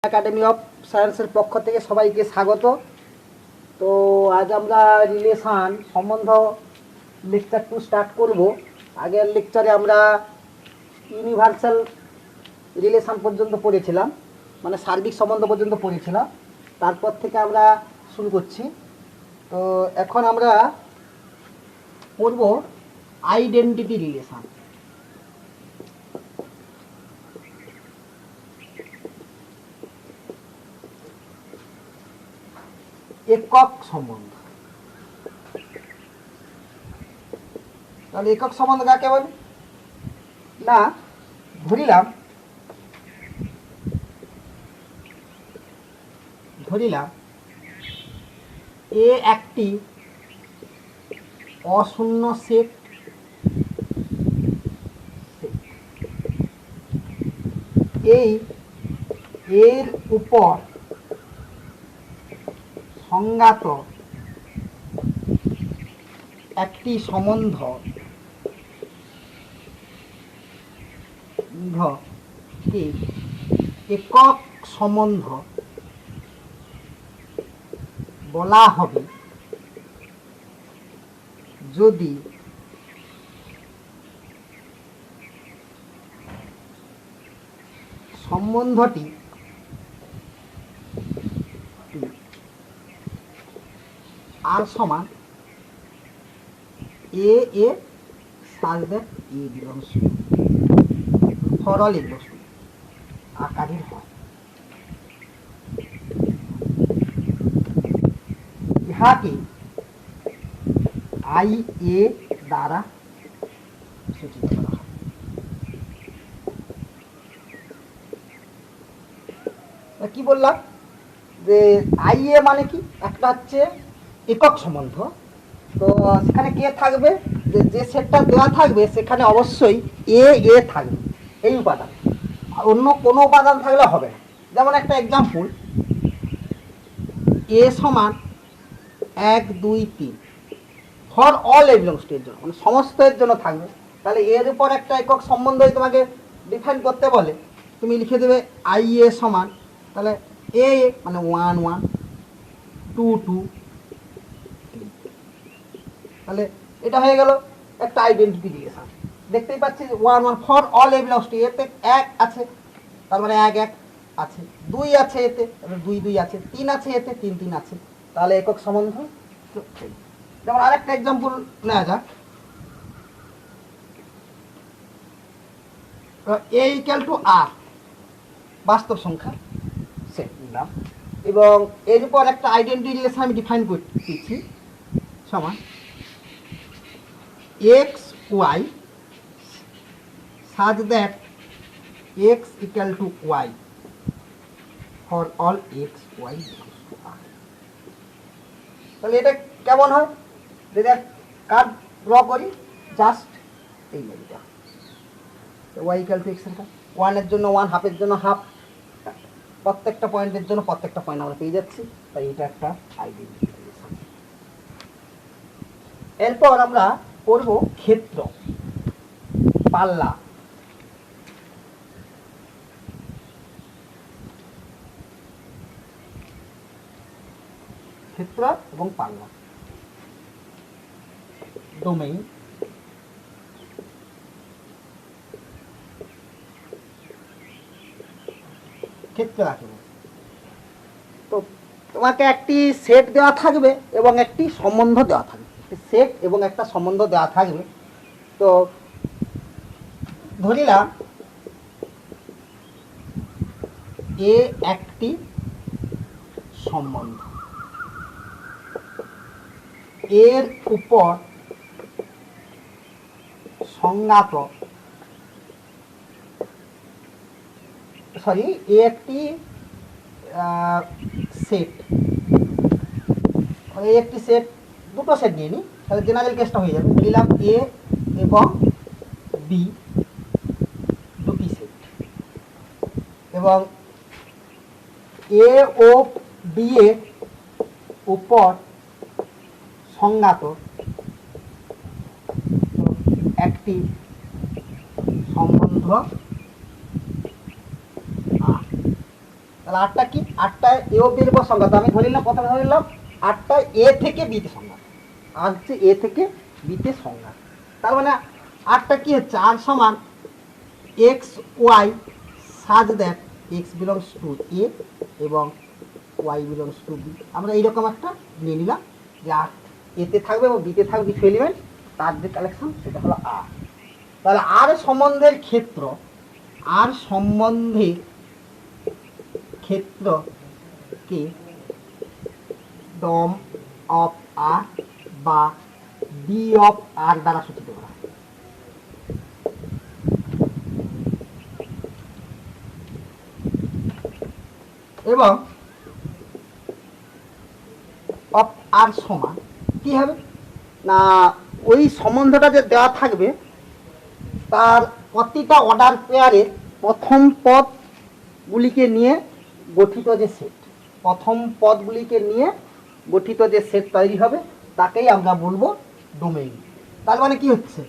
Academy of সায়েন্সের পক্ষ থেকে সবাইকে স্বাগত। তো আজ আমরা রিলেশন সম্বন্ধ লেকচার 2 স্টার্ট করব। আগের লেকচারে আমরা ইউনিভার্সাল রিলেশন পর্যন্ত পড়েছিলাম, মানে সার্বিক সম্বন্ধ পর্যন্ত পড়েছিলাম। তারপর থেকে আমরা শুরু করছি। তো এখন আমরা পড়ব আইডেন্টিটি রিলেশন। একক সম্বন্ধ। তাহলে একক সম্বন্ধ কাকে বলে? না, ধরিলাম এ একটি অশূন্য সেট, এই এর উপর সংজ্ঞাত একটি সম্বন্ধ কে একক সম্বন্ধ বলা হবে যদি সম্বন্ধটি আর সমান এ such that A belongs to for all equals to আকারের হয়। ইহাকে আই এ দ্বারা সূচিত করা হয়। কি বললাম যে আই এ মানে কি? একটা হচ্ছে একক সম্বন্ধ। তো সেখানে কে থাকবে? যে সেটটা দেওয়া থাকবে সেখানে অবশ্যই এ থাকবে, এই উপাদান। অন্য কোনো উপাদান থাকলে হবে না। যেমন একটা এক্সাম্পল, এ সমান 1 2 3 for all A belongs to এর জন্য, মানে সমস্ত এর জন্য থাকবে। তাহলে এর উপর একটা একক সম্বন্ধ তোমাকে ডিফাইন করতে বলে, তুমি লিখে দেবে আই এ সমান, তাহলে এ মানে 1 1 2 2, তাহলে এটা হয়ে গেল একটা আইডেন্টিটি রিলেশন। দেখতেই পাচ্ছি 1 1 for all A belongs two, এতে 1 আছে তার মানে 1 1 আছে, 2 আছে এতে 2 2 আছে, 3 আছে এতে 3 3 আছে, তাহলে একক সম্বন্ধ। যেমন আরেকটা এক্সাম্পল নেওয়া যাক, এ ইকুয়াল টু আর বাস্তব সংখ্যা সেট নিলাম, এবং এর উপর একটা আইডেন্টিটি রিলেশন আমি ডিফাইন করতেছি সমান x y such that x equal to y for all x y belongs to r। তাহলে এটা কেমন হয়? যদি কার্ভ ড্র করি, জাস্ট এই লাইনটা y equal to x এর 1 এর জন্য 1, হাফের জন্য হাফ, প্রত্যেকটা পয়েন্টের জন্য প্রত্যেকটা পয়েন্ট আমরা পেয়ে যাচ্ছি। তাই এটা একটা আইডেন্টিটি রিলেশন। এরপর আমরা করব ক্ষেত্র, পাল্লা। ক্ষেত্র এবং পাল্লা, ডোমেইন। ক্ষেত্র রাখবো, তো তোমাকে একটি সেট দেওয়া থাকবে এবং একটি সম্বন্ধ দেওয়া থাকবে, সেট এবং একটা সম্বন্ধ দেওয়া থাকবে। তো ধরিলাম এ একটি সম্বন্ধ, এর উপর সংজ্ঞাত এ একটি সেট, একটি সেট, দুটো সেট নিয়ে নিই, তাহলে জেনারেল কেসটা হয়ে যাবে। নিলাম এ এবং বি দুটি সেট, এবং এ ও বি এর উপর সংজ্ঞাত একটি সম্বন্ধ তাহলে আটটা কি, আটটা এ ও বির উপর সংখ্যা। তো আমি ধরে নিলাম, প্রথমে ধরে নিলাম আটটা এ থেকে বিতে সংখ্যা, আর হচ্ছে এ থেকে বিতে সংখ্যা। তার মানে আটটা কি হচ্ছে, আর সমান x y such that x belongs to A এবং ওয়াই বিলংস টু বি। আমরা এইরকম একটা নিয়ে নিলাম যে আর এতে থাকবে এবং বিতে থাকবে কিছু এলিমেন্ট, তার যে কালেকশন সেটা হলো আর। তাহলে আর সম্বন্ধের ক্ষেত্র, আর সম্বন্ধের ক্ষেত্রকে ডম অফ আর বা ডি অফ আর দ্বারা সূচিত করা হয়। এবং অফ আর সমান কি হবে না, ওই সম্বন্ধটা যে দেওয়া থাকবে তার প্রতিটা অর্ডার পেয়ারের প্রথম পদগুলিকে নিয়ে গঠিত যে সেট, প্রথম পদগুলিকে নিয়ে গঠিত যে সেট তৈরি হবে তাকেই আমরা বলবো ডোমেইন। তার মানে কি হচ্ছে,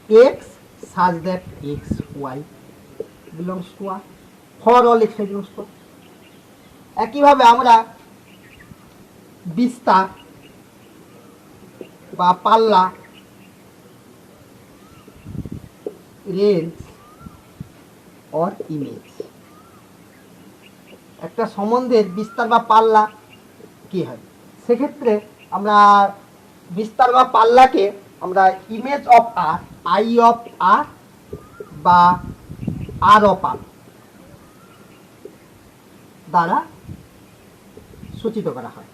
X such that x Y belongs to R, for all x Y belongs to. একইভাবে আমরা বিস্তার বা পাল্লা, রেঞ্জ অর ইমেজ, একটা সম্বন্ধের বিস্তার বা পাল্লা কি হয়, সেক্ষেত্রে আমরা বিস্তার বা পাল্লাকে আমরা image of R, I of R বা আর অফ আর দ্বারা সূচিত করা হয়।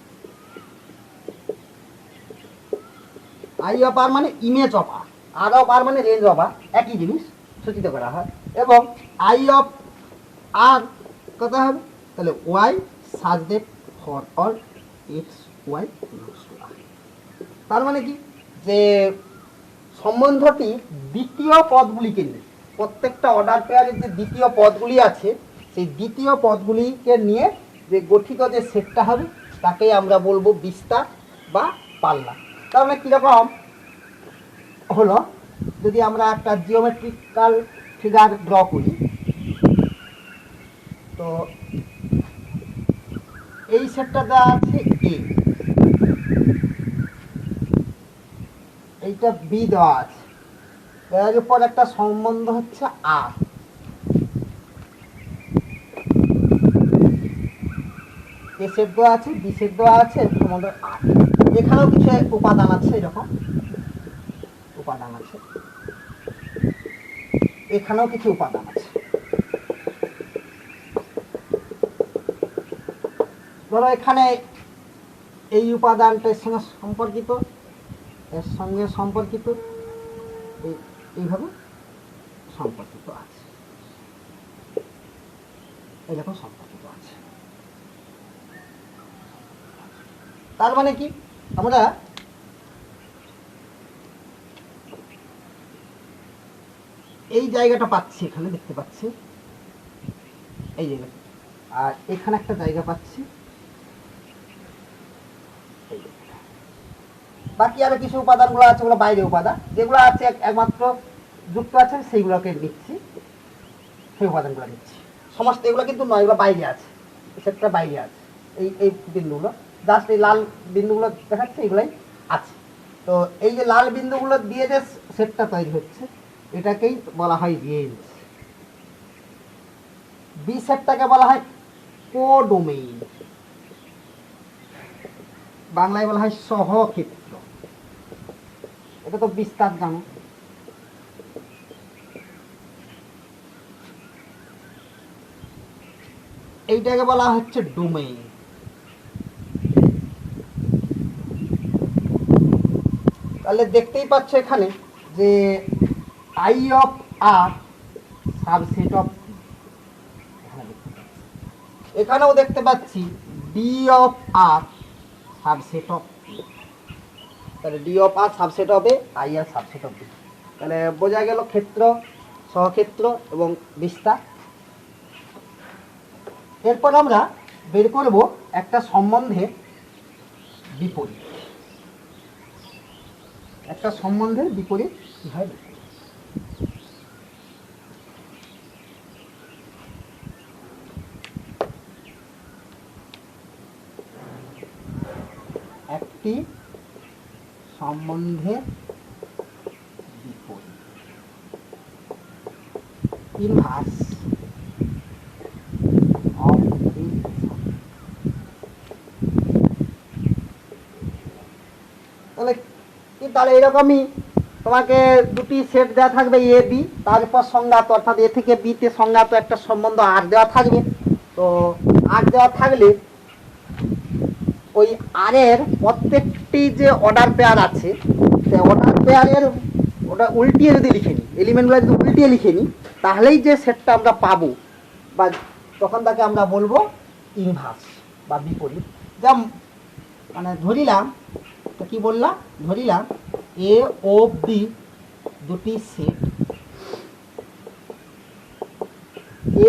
আই অফ আর মানে ইমেজ অফ আর অফ আর মানে রেঞ্জ অফ আর, একই জিনিস সূচিত করা হয়। এবং আই অফ আর কত হবে, তাহলে y such that for all x Y belongs to R. তার মানে কি, যে সম্বন্ধটি দ্বিতীয় পদগুলিকে নিয়ে, প্রত্যেকটা অর্ডার পেয়ারের যে দ্বিতীয় পদগুলি আছে সেই দ্বিতীয় পদগুলিকে নিয়ে যে গঠিত যে সেটটা হবে তাকেই আমরা বলবো বিস্তার বা পাল্লা। তার মানে কীরকম হলো, যদি আমরা একটা জিওমেট্রিক্যাল ফিগার ড্র করি, তো এই সেটটা দেওয়া আছে এ, এইটা বি দেওয়া আছে, এর উপর একটা সম্বন্ধ হচ্ছে আর, এ সেট দেওয়া আছে, বি সেট দেওয়া আছে, সম্বন্ধ আর। এখানেও কিছু উপাদান আছে, এরকম উপাদান আছে, এখানেও কিছু উপাদান আছে। ধরো এখানে এই উপাদানটা এর সঙ্গে সম্পর্কিত, এর সঙ্গে সম্পর্কিত, এইভাবে সম্পর্কিত আছে, এরকম সম্পর্কিত আছে। তার মানে কি, আমরা এই জায়গাটা পাচ্ছি, এখানে দেখতে পাচ্ছি এই জায়গাটা, আর এখানে একটা জায়গা পাচ্ছি, বাকি আরো কিছু উপাদানগুলো আছে, ওগুলো বাইরে উপাদান, যেগুলো আছে একমাত্র যুক্ত আছে সেইগুলোকে নিচ্ছি, সেই উপাদানগুলো নিচ্ছি। সমস্ত এগুলো কিন্তু নয়, এগুলো বাইরে আছে, সেটটা বাইরে আছে, এই বিন্দুগুলো, জাস্ট এই লাল বিন্দুগুলো দেখাচ্ছে, এগুলাই আছে। তো এই যে লাল বিন্দুগুলো দিয়ে যে সেটটা তৈরি হচ্ছে এটাকেই বলা হয় রেঞ্জ। বি সেটটাকে বলা হয় কোডোমেইন, বাংলায় বলা হয় সহক্ষেত্র। এটা তো বিস্তার জানো। এইটাকে বলা হচ্ছে ডোমেইন। তাহলে দেখতেই পাচ্ছ এখানে যে I of R subset of, এখানেও দেখতে পাচ্ছি D of R subset of, তাহলে ডি অফ আর সাবসেট হবে I R subset of B. তাহলে বোঝা গেল ক্ষেত্র, সহক্ষেত্র এবং বিস্তার। এরপর আমরা বের করব একটা সম্বন্ধের বিপরীত, একটা সম্বন্ধের বিপরীত কি হয়। একটি সম্বন্ধের বিপরীত ইনভার্স অফ তাহলে এরকমই তোমাকে দুটি সেট দেওয়া থাকবে এ বি, তারপর সংজ্ঞাত অর্থাৎ এ থেকে বিতে সংজ্ঞাত একটা সম্বন্ধ আর দেওয়া থাকবে। তো আর দেওয়া থাকলে ওই আর এর প্রত্যেকটি যে অর্ডার পেয়ার আছে সেই অর্ডার পেয়ারের ওটা উল্টিয়ে যদি লিখে নিই, এলিমেন্টগুলো যদি উল্টিয়ে লিখে নিই, তাহলেই যে সেটটা আমরা পাবো বা তখন তাকে আমরা বলবো ইনভার্স বা বিপরীত। যা মানে ধরিলাম, তো কি বললাম, ধরিলাম এ ও বি দুটি সেট,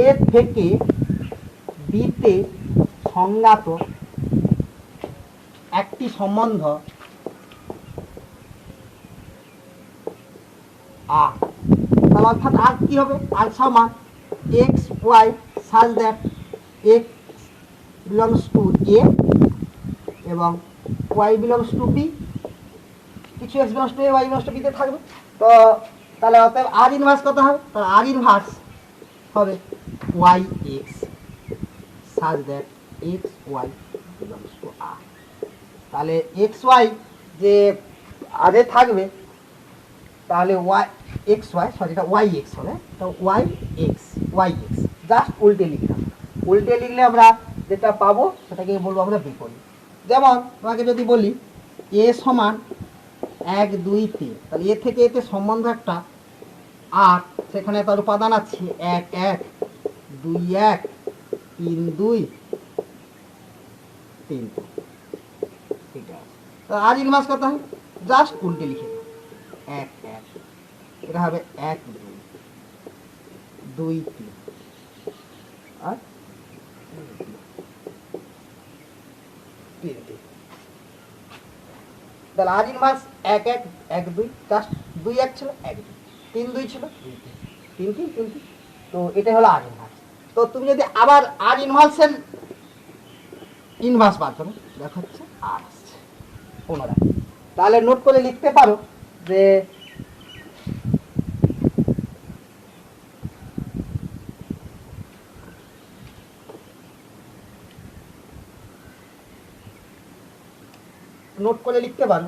এ থেকে বিতে সংজ্ঞাত একটি সম্বন্ধ আর, তাহলে অর্থাৎ আর কি হবে, আর সমান x y such that x belongs to A এবং ওয়াই বিলংস টু বি, কিছু x belongs to A y belongs to বিতে থাকবে। তো তাহলে অতএব আর ইনভার্স কত হবে, তাহলে আর ইনভার্স হবে y x such that x Y belongs to R. তাহলে এক্স ওয়াই যে আরে থাকবে, তাহলে ওয়াই এক্স ওয়াই সরি এটা ওয়াই এক্স হবে, তো ওয়াই এক্স জাস্ট উল্টে লিখলাম। উল্টে লিখলে আমরা যেটা পাবো সেটাকে বলবো আমরা বিপরীত। যেমন তোমাকে যদি বলি এ সমান 1 2 3, তাহলে এ থেকে এতে সম্বন্ধ একটা আর সেখানে তার উপাদান আছে 1 1 2 1 3 2 3, ঠিক আছে। তো আর ইনভার্স কত হয়, জাস্ট উল্টে লিখে 1 1, এটা হবে 1 2 2 3 আর 3 3। তাহলে আর ইনভার্স 1 1 1 2, জাস্ট 2 1 ছিল 1 2, 3 2 ছিল 2 3 3 3 3। তো এটা হলো আর ইনভার্স। তো তুমি যদি আবার আর ইনভার্সের ইনভার্স বার করো, দেখো হচ্ছে আর আসছে পুনরায়। তাহলে নোট করে লিখতে পারো যে নোট করে লিখতে পারো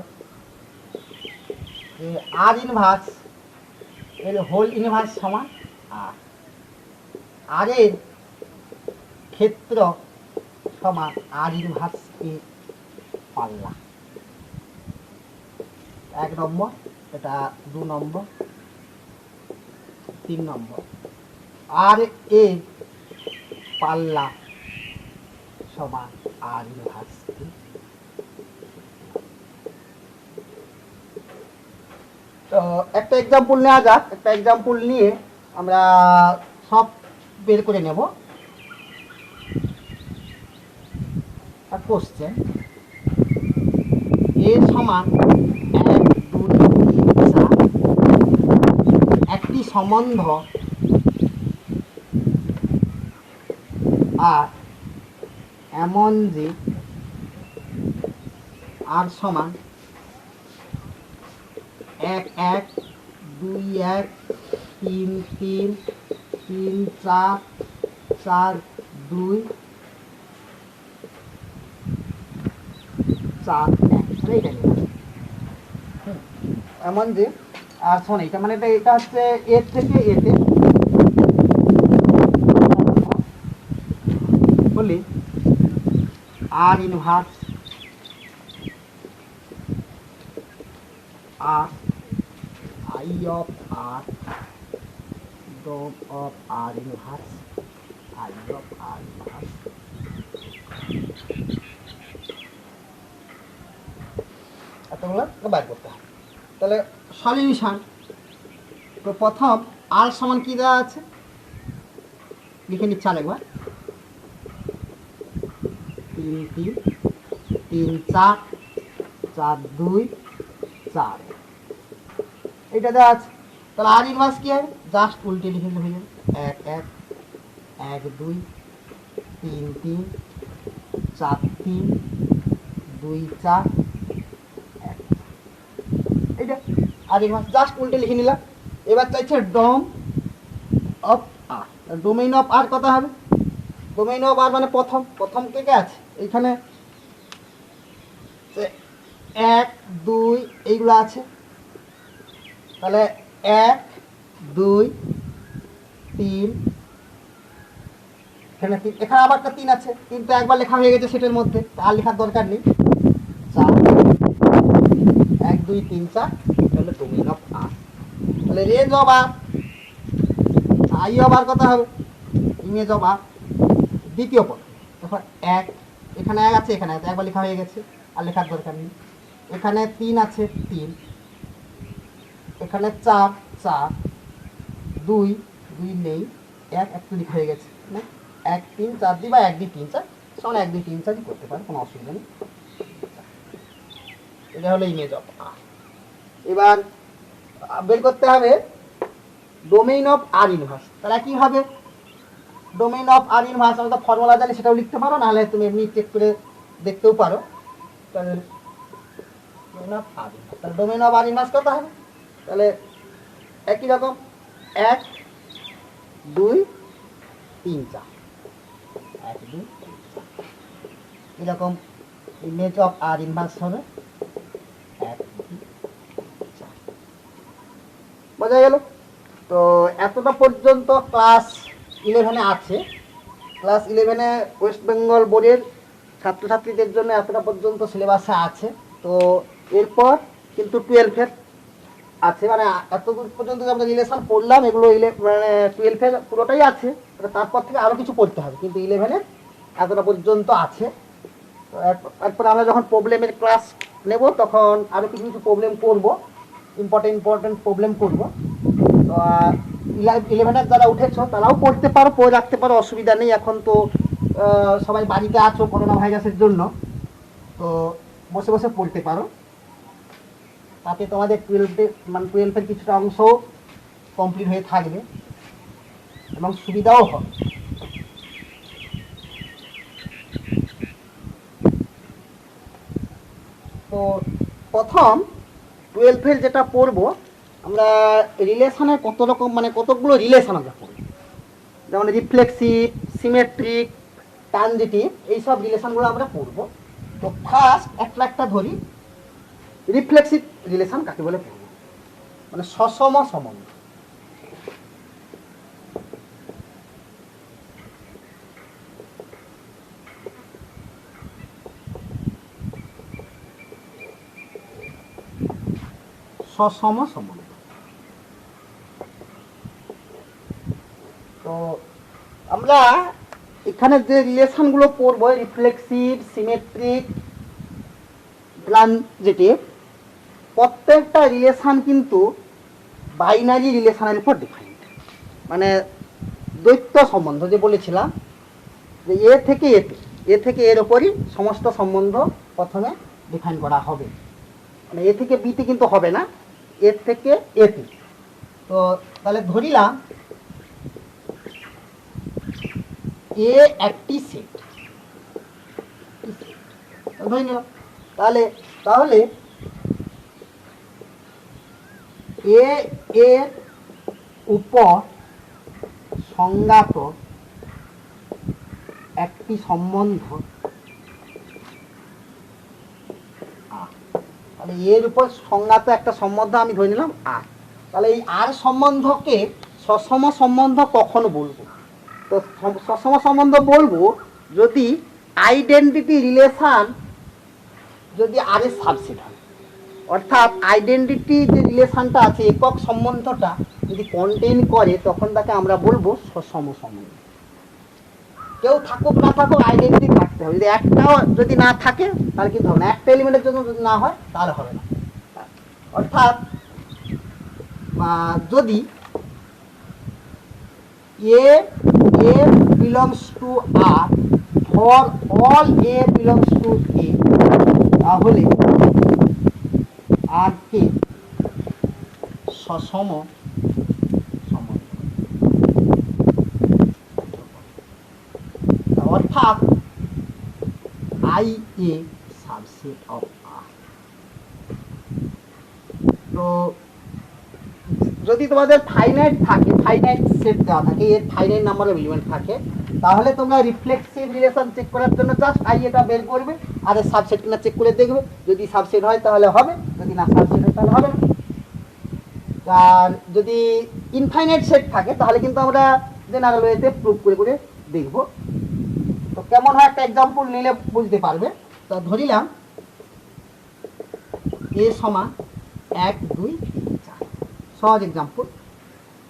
যে আর ইনভার্স এর হোল ইনভার্স সমান আর, আর এর ক্ষেত্র সমান আর ইনভার্স এ পাল্লা। 1 নম্বর, এটা 2 নম্বর, 3 নম্বর। আর এ পাল্লা সমান আর ইনভার্স এ। তো একটা এক্সাম্পল নেওয়া যাক, একটা এক্সাম্পল নিয়ে আমরা সব বের করে নেব। কোশ্চেন এ সমান 1 2 3 4 একটি সম্বন্ধ আর এমন যে আর সমান 1 1 2 1 3 3 3 4 4 2 4 1, এমন যে আর শোন এটা মানে এটা হচ্ছে এর থেকে এতে বলি R inverse R I of R dom of R inverse I of R inverse. এতগুলো বার করতে হবে। তাহলে সলিউশন, তো প্রথম আর সমান কি দেওয়া আছে লিখে নিচ্ছি আরেকবার, 3 3 3 4 4 2 4, এটা দেওয়া আছে। তাহলে আর ইনভার্স কি হবে, জাস্ট উল্টে লিখে হয়ে যাবে 1 1 1 2 3 3 4 3 2 4 আর ইনভার্স, জাস্ট উল্টে লিখে নিলাম। এবার চাইছে ডোম of R, domain of R কত হবে? ডোমেইন অফ আর মানে প্রথম কে কে আছে এইখানে? 1 2 এইগুলো আছে, তাহলে 1 2 3, এখানে আবার একটা 3 আছে, কিন্তু একবার লেখা হয়ে গেছে সেটার মধ্যে, আর লেখার দরকার নেই। 4 1 2 3 4, এটা হলো ডোমেইন অফ আর। তাহলে range of R, I of R কত হবে? ইমেজ অফ আর দ্বিতীয় পদ। দেখো 1, এখানে 1 আছে, এখানে একবার লেখা হয়ে গেছে, আর লেখার দরকার নেই। এখানে 3 আছে, 3, এখানে 4 4, 2 2 নেই, 1 একটু লেখা হয়ে গেছে না, 1 3 4 দিই বা 1 2 3 4, সমান 1 2 3 4 করতে পারে, কোনো অসুবিধা নেই। এটা হলো ইমেজ অফ আর। এবার বের করতে হবে ডোমেইন অফ আর ইনভার্স। তাহলে কি হবে? ডোমেইন অফ আর ইনভার্স আমরা ফর্মুলা জানি, সেটাও লিখতে পারো, নাহলে তুমি এমনি চেক করে দেখতেও পারো। তাহলে ডোমেইন অফ আর ইনভার্স কত হবে? তাহলে একই রকম 1 2 3 4, 1 2 এরকম ইমেজ অফ আর ইনভার্স হবে 1 2 4। বোঝা গেল? তো এতটা পর্যন্ত ক্লাস 11-এ আছে। ক্লাস 11-এ ওয়েস্ট বেঙ্গল বোর্ডের ছাত্রছাত্রীদের জন্য এতটা পর্যন্ত সিলেবাসে আছে। তো এরপর কিন্তু 12-এর আছে, মানে এতদূর পর্যন্ত আমরা রিলেশন পড়লাম, এগুলো মানে 12-এর পুরোটাই আছে, তারপর থেকে আরও কিছু পড়তে হবে, কিন্তু 11-এর এতটা পর্যন্ত আছে। তো এরপর আমরা যখন প্রবলেমের ক্লাস নেব তখন আরও কিছু কিছু প্রবলেম করব, ইম্পর্টেন্ট প্রবলেম করব। তো 11-এর যারা উঠেছো তারাও পড়তে পারো, পড়ে রাখতে পারো, অসুবিধা নেই। এখন তো সবাই বাড়িতে আছো করোনা ভাইরাসের জন্য, তো বসে বসে পড়তে পারো, তাতে তোমাদের 12-এর কিছুটা অংশ কমপ্লিট হয়ে থাকবে এবং সুবিধাও হবে। তো প্রথম 12-এর যেটা পড়বো আমরা, রিলেশনের কত রকম, মানে কতগুলো রিলেশন আমরা পড়ব, যেমন রিফ্লেক্সিভ, সিমেট্রিক, ট্রানজিটিভ, এইসব রিলেশনগুলো আমরা পড়ব। তো ফার্স্ট একটা ধরি, রিফ্লেক্সিভ রিলেশন কাকে বলে পড়ব, মানে সসম সম্বন্ধ। সসম সম্বন্ধ। তো আমরা এখানে যে রিলেশনগুলো পড়বো, রিফ্লেক্সিভ, সিমেট্রিক, ট্রানজিটিভ, প্রত্যেকটা রিলেশন কিন্তু বাইনারি রিলেশনের উপর ডিফাইন্ড, মানে দ্বৈত সম্বন্ধ যে বলেছিলাম, যে এ থেকে এতে, এ থেকে এর ওপরই সমস্ত সম্বন্ধ প্রথমে ডিফাইন করা হবে, মানে এ থেকে বিতে কিন্তু হবে না, এর থেকে এতে। তো তাহলে ধরিলাম এ একটি সেট, ধরে নিলাম। তাহলে এ এর উপর সংজ্ঞাত একটি সম্বন্ধ, তাহলে এর উপর সংজ্ঞাত একটা সম্বন্ধ আমি ধরে নিলাম আর। তাহলে এই আর সম্বন্ধকে সসম সম্বন্ধ কখন বলবো? তো সসম সম্বন্ধ বলবো যদি আইডেন্টিটি রিলেশন যদি আর এর সাবসেট হয়, অর্থাৎ আইডেন্টিটি যে রিলেশনটা আছে, একক সম্বন্ধটা যদি কন্টেইন করে, তখন তাকে আমরা বলবো সসম সম্বন্ধ। কেউ থাকুক না থাকুক আইডেন্টিটি থাকতে হবে, যদি একটাও যদি না থাকে তাহলে কিন্তু হবে না, একটা এলিমেন্টের জন্য যদি না হয় তাহলে হবে না। অর্থাৎ যদি a belongs to R, for all A belongs to A, তাহলে আর কে সসম সম্বন্ধ। অর্থাৎ I A subset of R. তো যদি তোমাদের ফাইনাইট থাকে, ফাইনাইট সেট দেওয়া থাকে, এর ফাইনাইট নাম্বার অফ এলিমেন্ট থাকে, তাহলে তোমরা রিফ্লেক্সিভ রিলেশন চেক করার জন্য জাস্ট এটা বের করবে আর সাবসেট কিনা চেক করে দেখবে। যদি সাবসেট হয় তাহলে হবে, যদি না সাবসেট হয় তাহলে হবে না। আর যদি ইনফাইনাইট সেট থাকে তাহলে কিন্তু আমরা জেনারেল ওয়েতে প্রুভ করে করে দেখব। তো কেমন হয় একটা এক্সাম্পল নিলে বুঝতে পারবে। তো ধরিলাম এ সমান 1 2 3 4, সহজ এক্সাম্পল।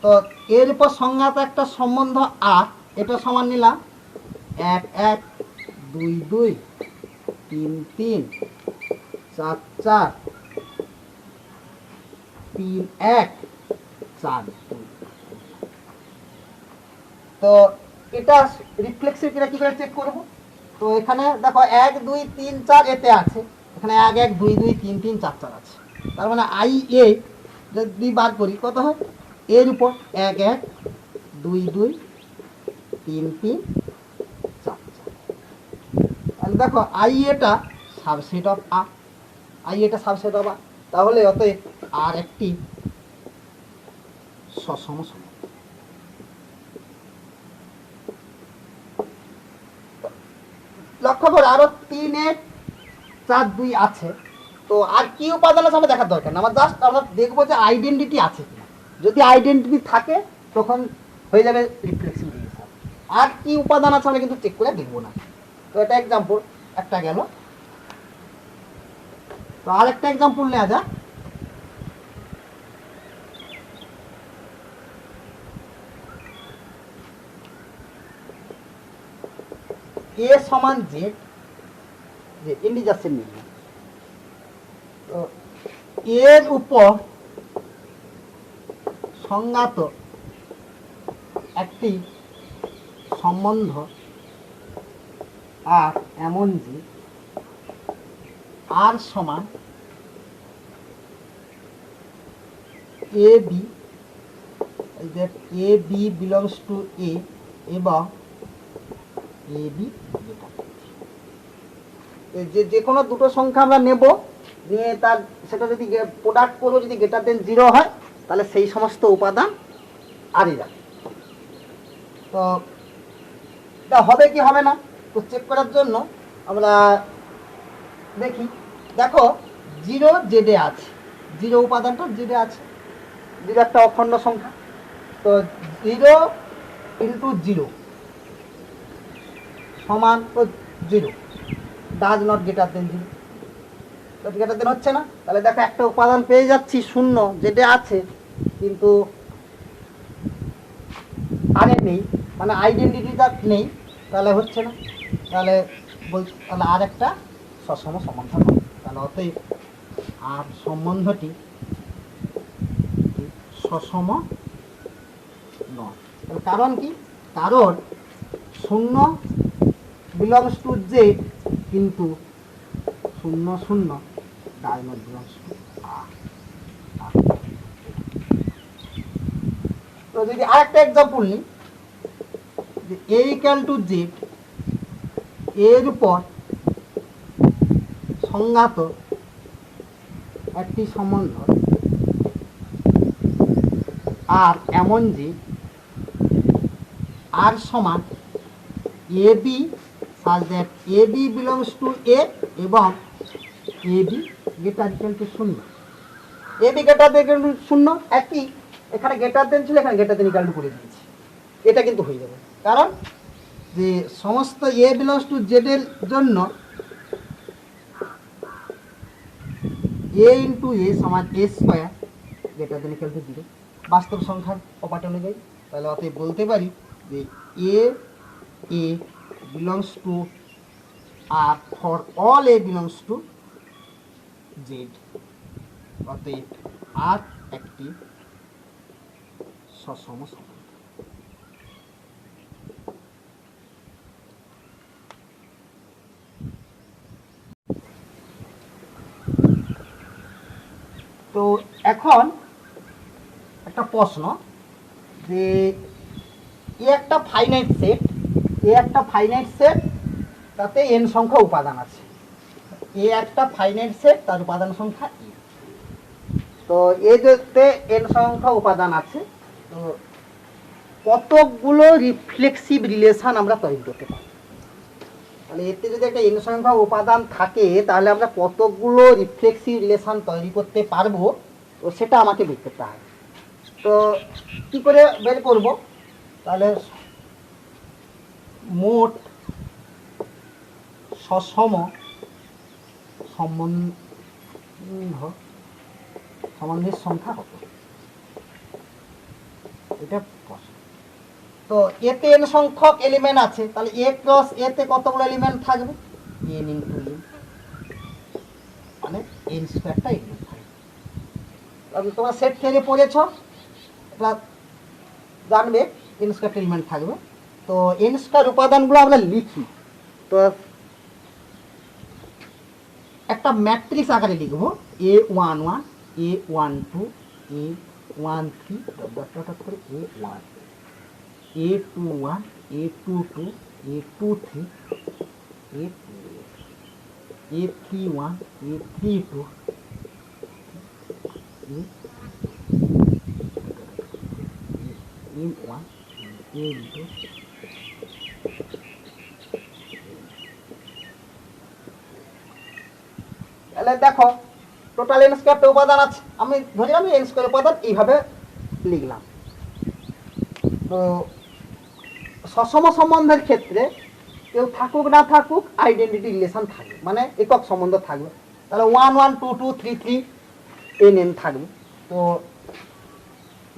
তো এর উপর সংজ্ঞাত একটা সম্বন্ধ আর, এটা সমান নিলাম 1 1 2 2 3 3 4 4 3 1 4 2। তো এটা রিফ্লেক্সিভ কিনা কি করে চেক করব? তো এখানে দেখো 1 2 3 4 এতে আছে, এখানে 1 1 2 2 3 3 4 4 আছে। তার মানে আই এ যদি বার করি কত হয়, এর উপর 1 1 2 2 3 3 4 4। তাহলে দেখো আই এটা সাবসেট অফ আর, আই এটা সাবসেট অফ আর, তাহলে অতএব আর একটি সসম সমক। লক্ষ্য করো আরো 3 1 4 2 আছে। তো আর কি উপাদান আছে আমরা দেখার দরকার না, আমরা জাস্ট আমরা দেখবো যে আইডেন্টিটি আছে কিনা। যদি আইডেন্টিটি থাকে তখন হয়ে যাবে রিফ্লেক্সিভ রিলেশন। আর কি উপাদান আছে আমরা কিন্তু চেক করে দেখবো না। তো এটা এক্সাম্পল একটা গেল। তো আর একটা এক্সাম্পল নেওয়া যাক। এ সমান জেড, যে ইন্টিজার সেট নিলাম। তো এর উপর সংজ্ঞাত একটি সম্বন্ধ আর এমন যে আর সমান a b, a B belongs to A এবং এ বি, যে কোনো দুটো সংখ্যা আমরা নেব, নিয়ে তার সেটা যদি প্রোডাক্ট করবো, যদি গ্রেটার দেন 0 হয় তাহলে সেই সমস্ত উপাদান আরই যাবে। তো এটা হবে কি হবে না তো চেক করার জন্য আমরা দেখি। দেখো 0 জেডে আছে, 0 উপাদানটা জেডে আছে, 0 একটা অখণ্ড সংখ্যা। তো 0 ইন্টু 0 সমান তো 0, ডাজ নট গ্রেটার দেন 0, তো গ্রেটার দেন হচ্ছে না। তাহলে দেখো একটা উপাদান পেয়ে যাচ্ছি 0 যেটা আছে, কিন্তু আরে নেই, মানে আইডেন্টিটিটা নেই, তাহলে হচ্ছে না। তাহলে তাহলে আর একটা সসম সম্বন্ধ নয়। তাহলে অতএব আর সম্বন্ধটি সসম নয়। কারণ কি? কারণ 0 বিলংস টু জেড, কিন্তু 0 0 ডাজ নট বিলংস টু আর। তো যদি আরেকটা এক্সাম্পল নিই, এ ইকুয়াল টু জেড, এর উপর সংজ্ঞাত একটি সম্বন্ধ আর এমন যে আর সমান a b such that a B belongs to A এবং A B greater equal to 0। A B greater than 0 একই, এখানে গ্রেটার দেন ছিল, এখানে গ্রেটার দেন ইকুয়াল টু করে দিয়েছি, এটা কিন্তু হয়ে যাবে। কারণ যে সমস্ত এ বিলংস টু জেড এর জন্য এ ইন্টু এ সমান a square greater than equal to 0 বাস্তব সংখ্যার প্রপার্টি অনুযায়ী। তাহলে অতএব বলতে পারি যে a belongs to R for all A belongs to Z. অতএব আর একটি সসম সম্বন্ধ। তো এখন একটা প্রশ্ন, যে এ একটা ফাইনাইট সেট, তাতে n সংখ্যা উপাদান আছে। এ একটা ফাইনাইট সেট, তার উপাদান সংখ্যা e। তো তো এতে এন সংখ্যক উপাদান আছে, তো কতকগুলো রিফ্লেক্সিভ রিলেশন আমরা তৈরি করতে পারি। তাহলে এতে যদি একটা এন সংখ্যক উপাদান থাকে তাহলে আমরা কতকগুলো রিফ্লেক্সিভ রিলেশন তৈরি করতে পারবো, তো সেটা আমাকে বের করতে হবে। তো কি করে বের করব, তাহলে মোট সসম সম্বন্ধের সংখ্যা কত, এটা প্রশ্ন। তো এতে এন সংখ্যক এলিমেন্ট আছে, তাহলে এ ক্রস এতে কতগুলো এলিমেন্ট থাকবে, এন ইনটু এন, মানে এন স্কয়ারটা এলিমেন্ট থাকবে। তোমরা সেট থেকে পড়েছ, এটা জানবে এন স্কয়ার এলিমেন্ট থাকবে। তো এন স্কয়ার উপাদানগুলো আমরা লিখি, তো একটা ম্যাট্রিক্স আকারে লিখবো, A11 A12 A13 ডট করে A1 A21 A22 A23 A31 A32 A1 A2। তাহলে দেখো টোটাল এন স্কয়ারটা উপাদান আছে, আমি ধরি আমি এন স্কয়ার উপাদান এইভাবে লিখলাম। তো সসম সম্বন্ধের ক্ষেত্রে কেউ থাকুক না থাকুক আইডেন্টিটি রিলেশন থাকবে, মানে একক সম্বন্ধ থাকবে। তাহলে 1 1 2 2 3 3 এন এন থাকবে। তো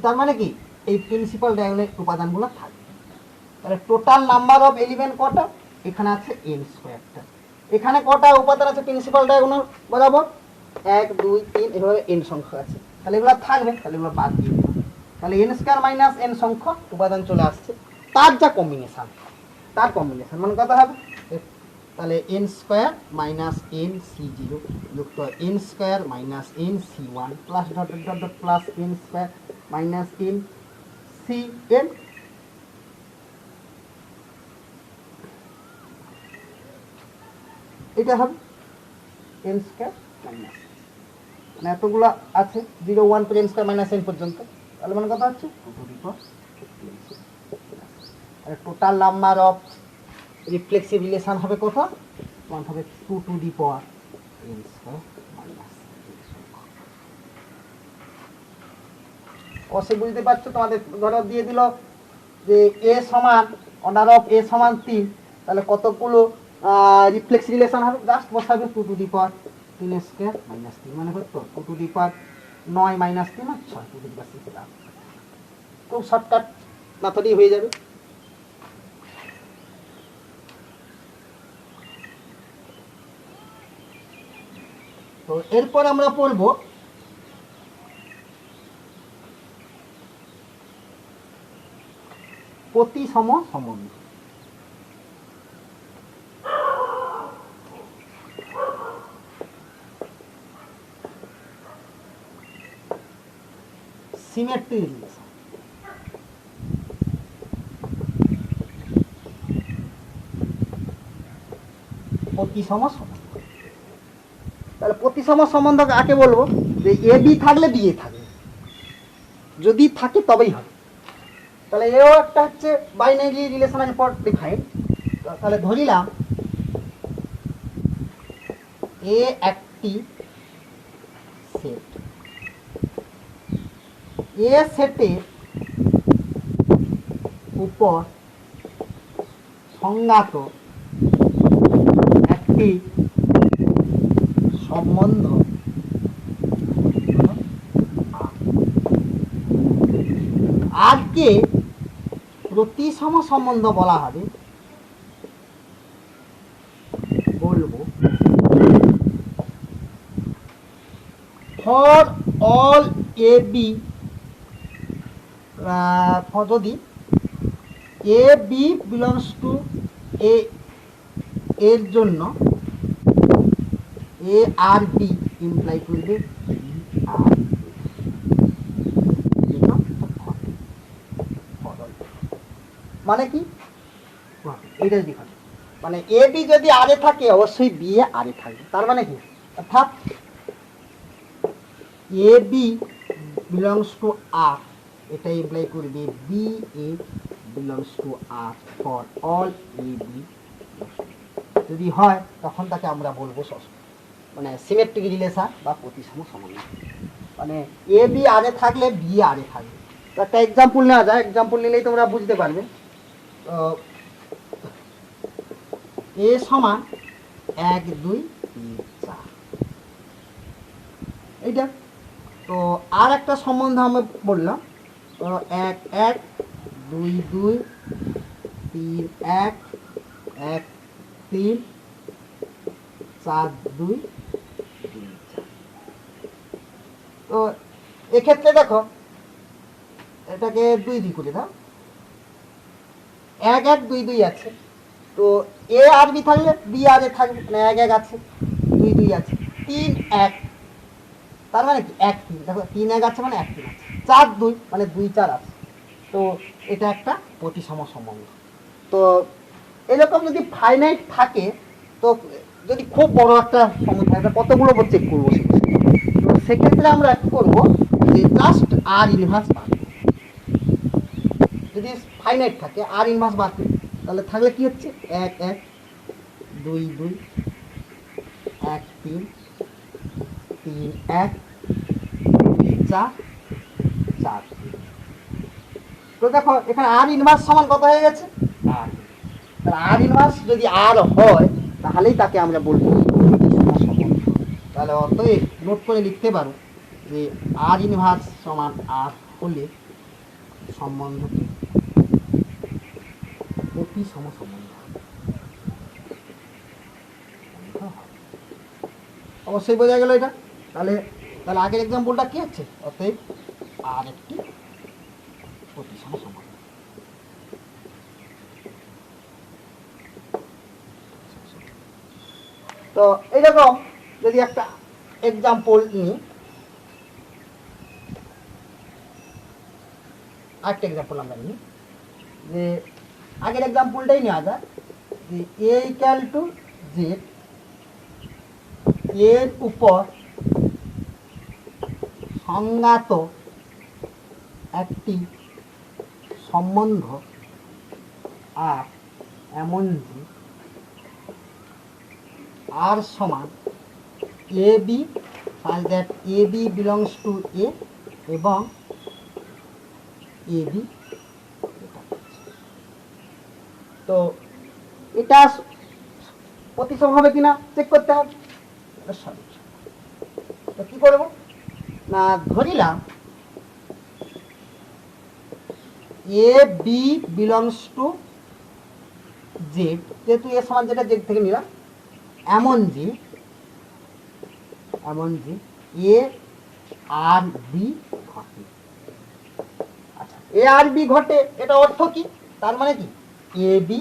তার মানে কি এই প্রিন্সিপাল ডায়াগোনাল উপাদানগুলো থাকবে। তাহলে টোটাল নাম্বার অফ এলিমেন্ট কটা, এখানে আছে এন স্কয়ারটা। এখানে কটা উপাদান আছে প্রিন্সিপাল ডায়াগোনাল বরাবর, 1 2 3, এভাবে এন সংখ্যা আছে। তাহলে এগুলো থাকবে, তাহলে এগুলো বাদ দিয়ে দেবো। তাহলে এন স্কয়ার মাইনাস এন সংখ্যক উপাদান চলে আসছে, তার যা কম্বিনেশন, তার কম্বিনেশন মানে কত হবে, তাহলে n square minus n C zero যুক্ত n square minus n C one plus dot dot dot plus n square minus n C n. এটা হবে এন স্কয়ার মাইনাস, মানে এতগুলো আছে 0 1 to N square minus N পর্যন্ত। তাহলে মানে কথা হচ্ছে total number of reflexive relation হবে কত, ওয়ান হবে 2 to the power N square minus. অবশ্যই বুঝতে পারছো, তোমাদের ধরো দিয়ে দিল যে এ সমান অর্ডার অফ এ সমান 3, তাহলে কতগুলো রিফ্লেক্স রিলেশন হবে, জাস্ট বসাবে 2 to the power 3 square minus 3, মানে কত 2 টু দি পাওয়ার 9 মাইনাস 3 আর 6 টু দি পাওয়ার 6। খুব শর্টকাট মেথডই হয়ে যাবে। তো এরপর আমরা পড়ব প্রতিসম সম্বন্ধ। Symmetry relation. প্রতিসম সম্বন্ধ, তাহলে প্রতিসম সম্বন্ধ কাকে বলবো, যে এ বি থাকলে বি এ থাকবে, যদি থাকে তবেই হবে। তাহলে এও একটা হচ্ছে বাইনারি রিলেশনাল ফর ডিফাইন। তাহলে ধরিলাম এ একটি সেট, এ সেটের উপর সংজ্ঞাত একটি সম্বন্ধ আজকে প্রতিসম সম্বন্ধ বলা হবে, বলবো ফর অল এ বি, যদি এ বি বিলংস টু এ এর জন্য এ আর বি ইমপ্লাই করবে আর, মানে কি এটা যদি মানে এ বি যদি আর এ থাকে অবশ্যই বি এ আর এ থাকবে। তার মানে কি, অর্থাৎ A B belongs to R, এটা ইমপ্লাই করবে B A belongs to R for all A B. যদি হয় তখন তাকে আমরা বলবো মানে সিমেট্রিক রিলেশন বা প্রতিসম সমন্বয়। মানে এ বি আরে থাকলে বি আরে থাকবে। তো একটা এক্সাম্পল নেওয়া যায়, এক্সাম্পল নিলেই তোমরা বুঝতে পারবে। তো এ সমান 1 2 3 4, এইটা। তো আর একটা সম্বন্ধ আমি বললাম, 1 1 2 2 3 1 1 3 4 2 3 4। তো এক্ষেত্রে দেখো এটাকে 2 দিয়ে করে দাও, 1 1 2 2 আছে। তো এ আর বি থাকলে বি আর এ থাকবে, মানে 1 1 আছে, 2 2 আছে, 3 1, তার মানে কি 1 3, দেখো 3 1 আছে মানে 1 3 আছে, 4 2 মানে 2 4 আছে। তো এটা একটা প্রতিসম সম্বন্ধ। তো এরকম যদি ফাইনাইট থাকে, তো যদি খুব বড় একটা সম্বন্ধ থাকে কতগুলো চেক করবো, তো সেক্ষেত্রে আমরা কি করবো, যে জাস্ট আর ইনভার্স বার, যদি ফাইনাইট থাকে আর ইনভার্স বার করি, তাহলে থাকলে কি হচ্ছে 1 1 2 2 1 3 3 1 2 4 4। তো দেখো এখানে আর ইনভার্স সমান কত হয়ে গেছে, আর। তাহলে আর ইনভার্স যদি আর হয় তাহলেই তাকে আমরা বলবো প্রতিসম সম্বন্ধ। তাহলে অতএব নোট করে লিখতে পারো যে আর ইনভার্স সমান আর হলে সম্বন্ধটি প্রতিসম সম্বন্ধ। অবশ্যই বোঝা গেল এটা। তাহলে তাহলে আগের এক্সাম্পলটা কি হচ্ছে, অতএব আর একটি প্রতিসম সম্বন্ধ। তো এইরকম যদি একটা এক্সাম্পল নিই, আরেকটা এক্সাম্পল আমরা নিই, যে আগের এক্সাম্পলটাই নেওয়া যায়, যে এ ইকুয়াল টু জেড, এর উপর সংজ্ঞাত একটি সম্বন্ধ আর এমন যে আর সমান a b, such that a B belongs to A এবং এ বি। তো এটা প্রতিসম হবে কিনা চেক করতে হবে। তো কি করবো না, ধরিলাম a B belongs to Z, যেহেতু এ সমান যেটা জেড থেকে নিলাম, এমন যে এ আর বি ঘটে। আচ্ছা, এ আর বি ঘটে, এটা অর্থ কি, তার মানে কি a B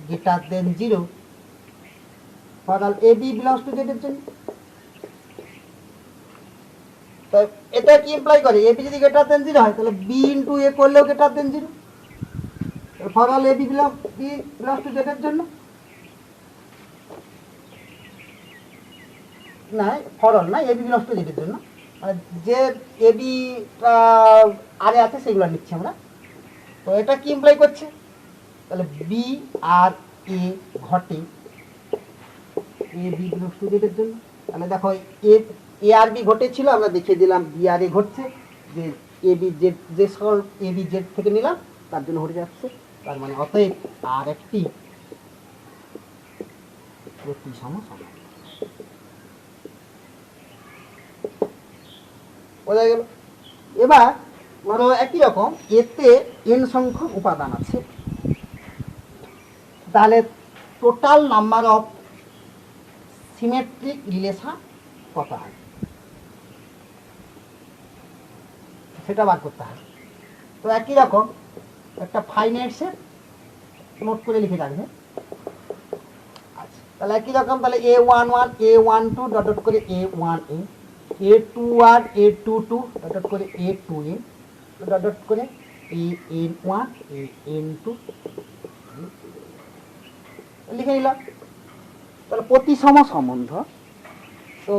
greater than 0 for all A B belongs to Z এর জন্য। তো এটা কি ইমপ্লাই করে, এ বি যদি গ্রেটার দেন 0 হয় তাহলে বি ইনটু এ করলেও greater than 0 for all A B belongs to Z এর জন্য। না ফর অল না, A B belongs to Z এর জন্য, মানে যে এ বি আরে আছে সেগুলো নিচ্ছি আমরা। তো এটা কি ইমপ্লাই করছে, তাহলে বি আর এ ঘটে A B belongs to Z এর জন্য। তাহলে দেখো এ আর বি ঘটেছিল, আমরা দেখিয়ে দিলাম বি আর এ ঘটছে, যে এ বি জেড, যে সকল এ বি জেড থেকে নিলাম তার জন্য ঘটে যাচ্ছে। তার মানে অতএব আর একটি প্রতিসম সম্বন্ধ। বোঝা গেল। এবার ধরো একই রকম এতে এন সংখ্যক উপাদান আছে, তাহলে total number of symmetric relation কত হয় সেটা বার করতে হবে। তো একই রকম একটা ফাইনাইট সেট নোট করে লিখে রাখবে। আচ্ছা, তাহলে একই রকম, তাহলে A11 A12 ডট ডট করে A1A, A21 A22 dot dot করে A2A ডট ডট করে AN1 AN2 লিখে নিলাম। তাহলে প্রতিসম সম্বন্ধ। তো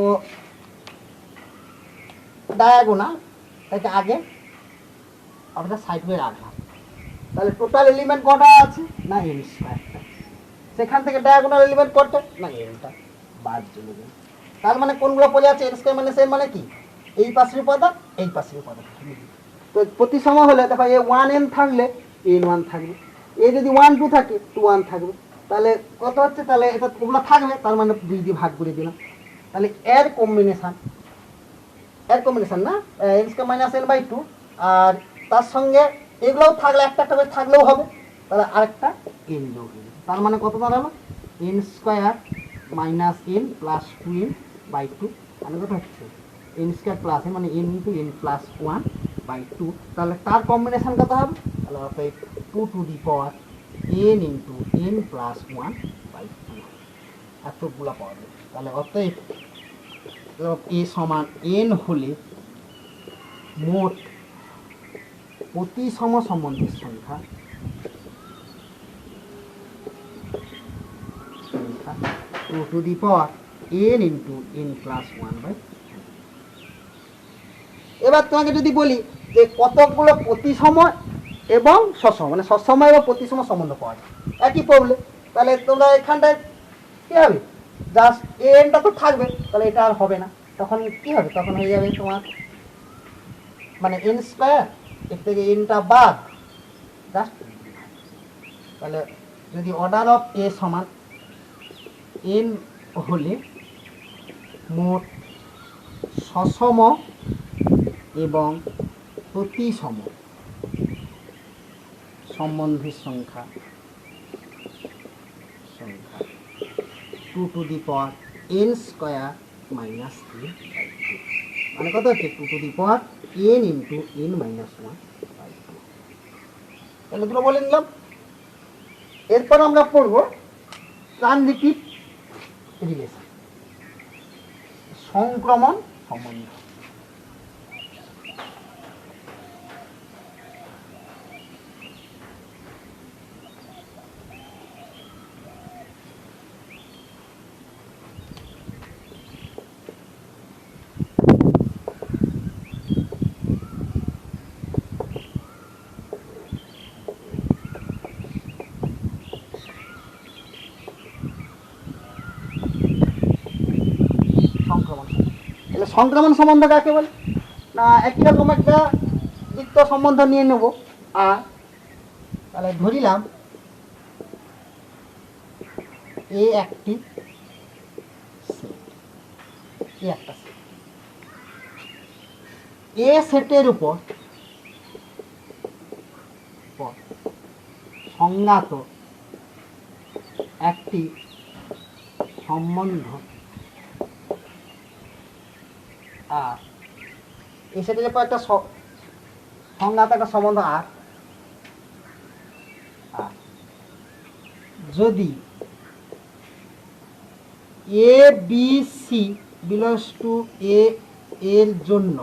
ডায়াগোনাল তাকে আগে আমরা সাইড করে রাখলাম। তাহলে টোটাল এলিমেন্ট কটা আছে না এন স্কয়ারটা, সেখান থেকে ডায়াগোনাল এলিমেন্ট কটা না এনটা, বাদ চলে গেল। তার মানে কোনগুলো পড়ে আছে এন স্কয়ার মাইনাস এন মানে কি এই পাশের উপাদান এই পাশের উপাদান। তো প্রতিসম হলে দেখো এ 1n থাকলে এন 1 থাকবে, এ যদি 1 2 থাকে 2 1 থাকবে। তাহলে কত হচ্ছে, তাহলে এটা ওগুলো থাকবে, তার মানে 2 দিয়ে ভাগ করে দিলাম। তাহলে এর কম্বিনেশন না N square minus N by 2, আর তার সঙ্গে এগুলোও থাকলে একটা একটা করে থাকলেও হবে, তাহলে আরেকটা এন যোগ হবে। তার মানে কত দাঁড়ালো N square minus N plus 2n by 2, মানে কত হচ্ছে এন স্কয়ার প্লাস এন মানে N into N plus 1 by 2। তাহলে তার কম্বিনেশন কত হবে, তাহলে অতএব 2 to the power N into N plus 1 by 2 এতগুলো পাওয়া যাবে। তাহলে অতএব এ সমান এন হলে মোট প্রতিসম সম্বন্ধের সংখ্যা 2 to the power n into n plus 1 by. এবার তোমাকে যদি বলি যে কতগুলো প্রতিসম এবং সসম, মানে সসম এবং প্রতিসম সম্বন্ধ পাওয়া যায় একই প্রবলেম, তাহলে তোমরা এখানটায় কী হবে জাস্ট এনটা তো থাকবে, তাহলে এটা আর হবে না, তখন কি হবে, তখন হয়ে যাবে তোমার মানে এন স্কয়ার, এর থেকে এনটা বাদ জাস্ট। তাহলে যদি অর্ডার অফ এ সমান এন হলে মোট সসম এবং প্রতিসম সম্বন্ধের সংখ্যা 2 to the power N square minus N, মানে কত হচ্ছে 2 to the power N into N minus 1 by 2। তাহলে দুটো বলে নিলাম। এরপর আমরা পড়ব ট্রানজিটিভ রিলেশন, সংক্রমণ সম্বন্ধ। সংক্রমণ সম্বন্ধ কাকে বলে না, একই রকম একটা বৃত্ত সম্বন্ধ নিয়ে নেব। আর তাহলে ধরিলাম এ একটি একটা এ সেটের উপর সংজ্ঞাত একটি সম্বন্ধ আর এই সেটের উপর একটা সংজ্ঞাত একটা সম্বন্ধ আর যদি এ বি সি বিলংস টু এ এর জন্য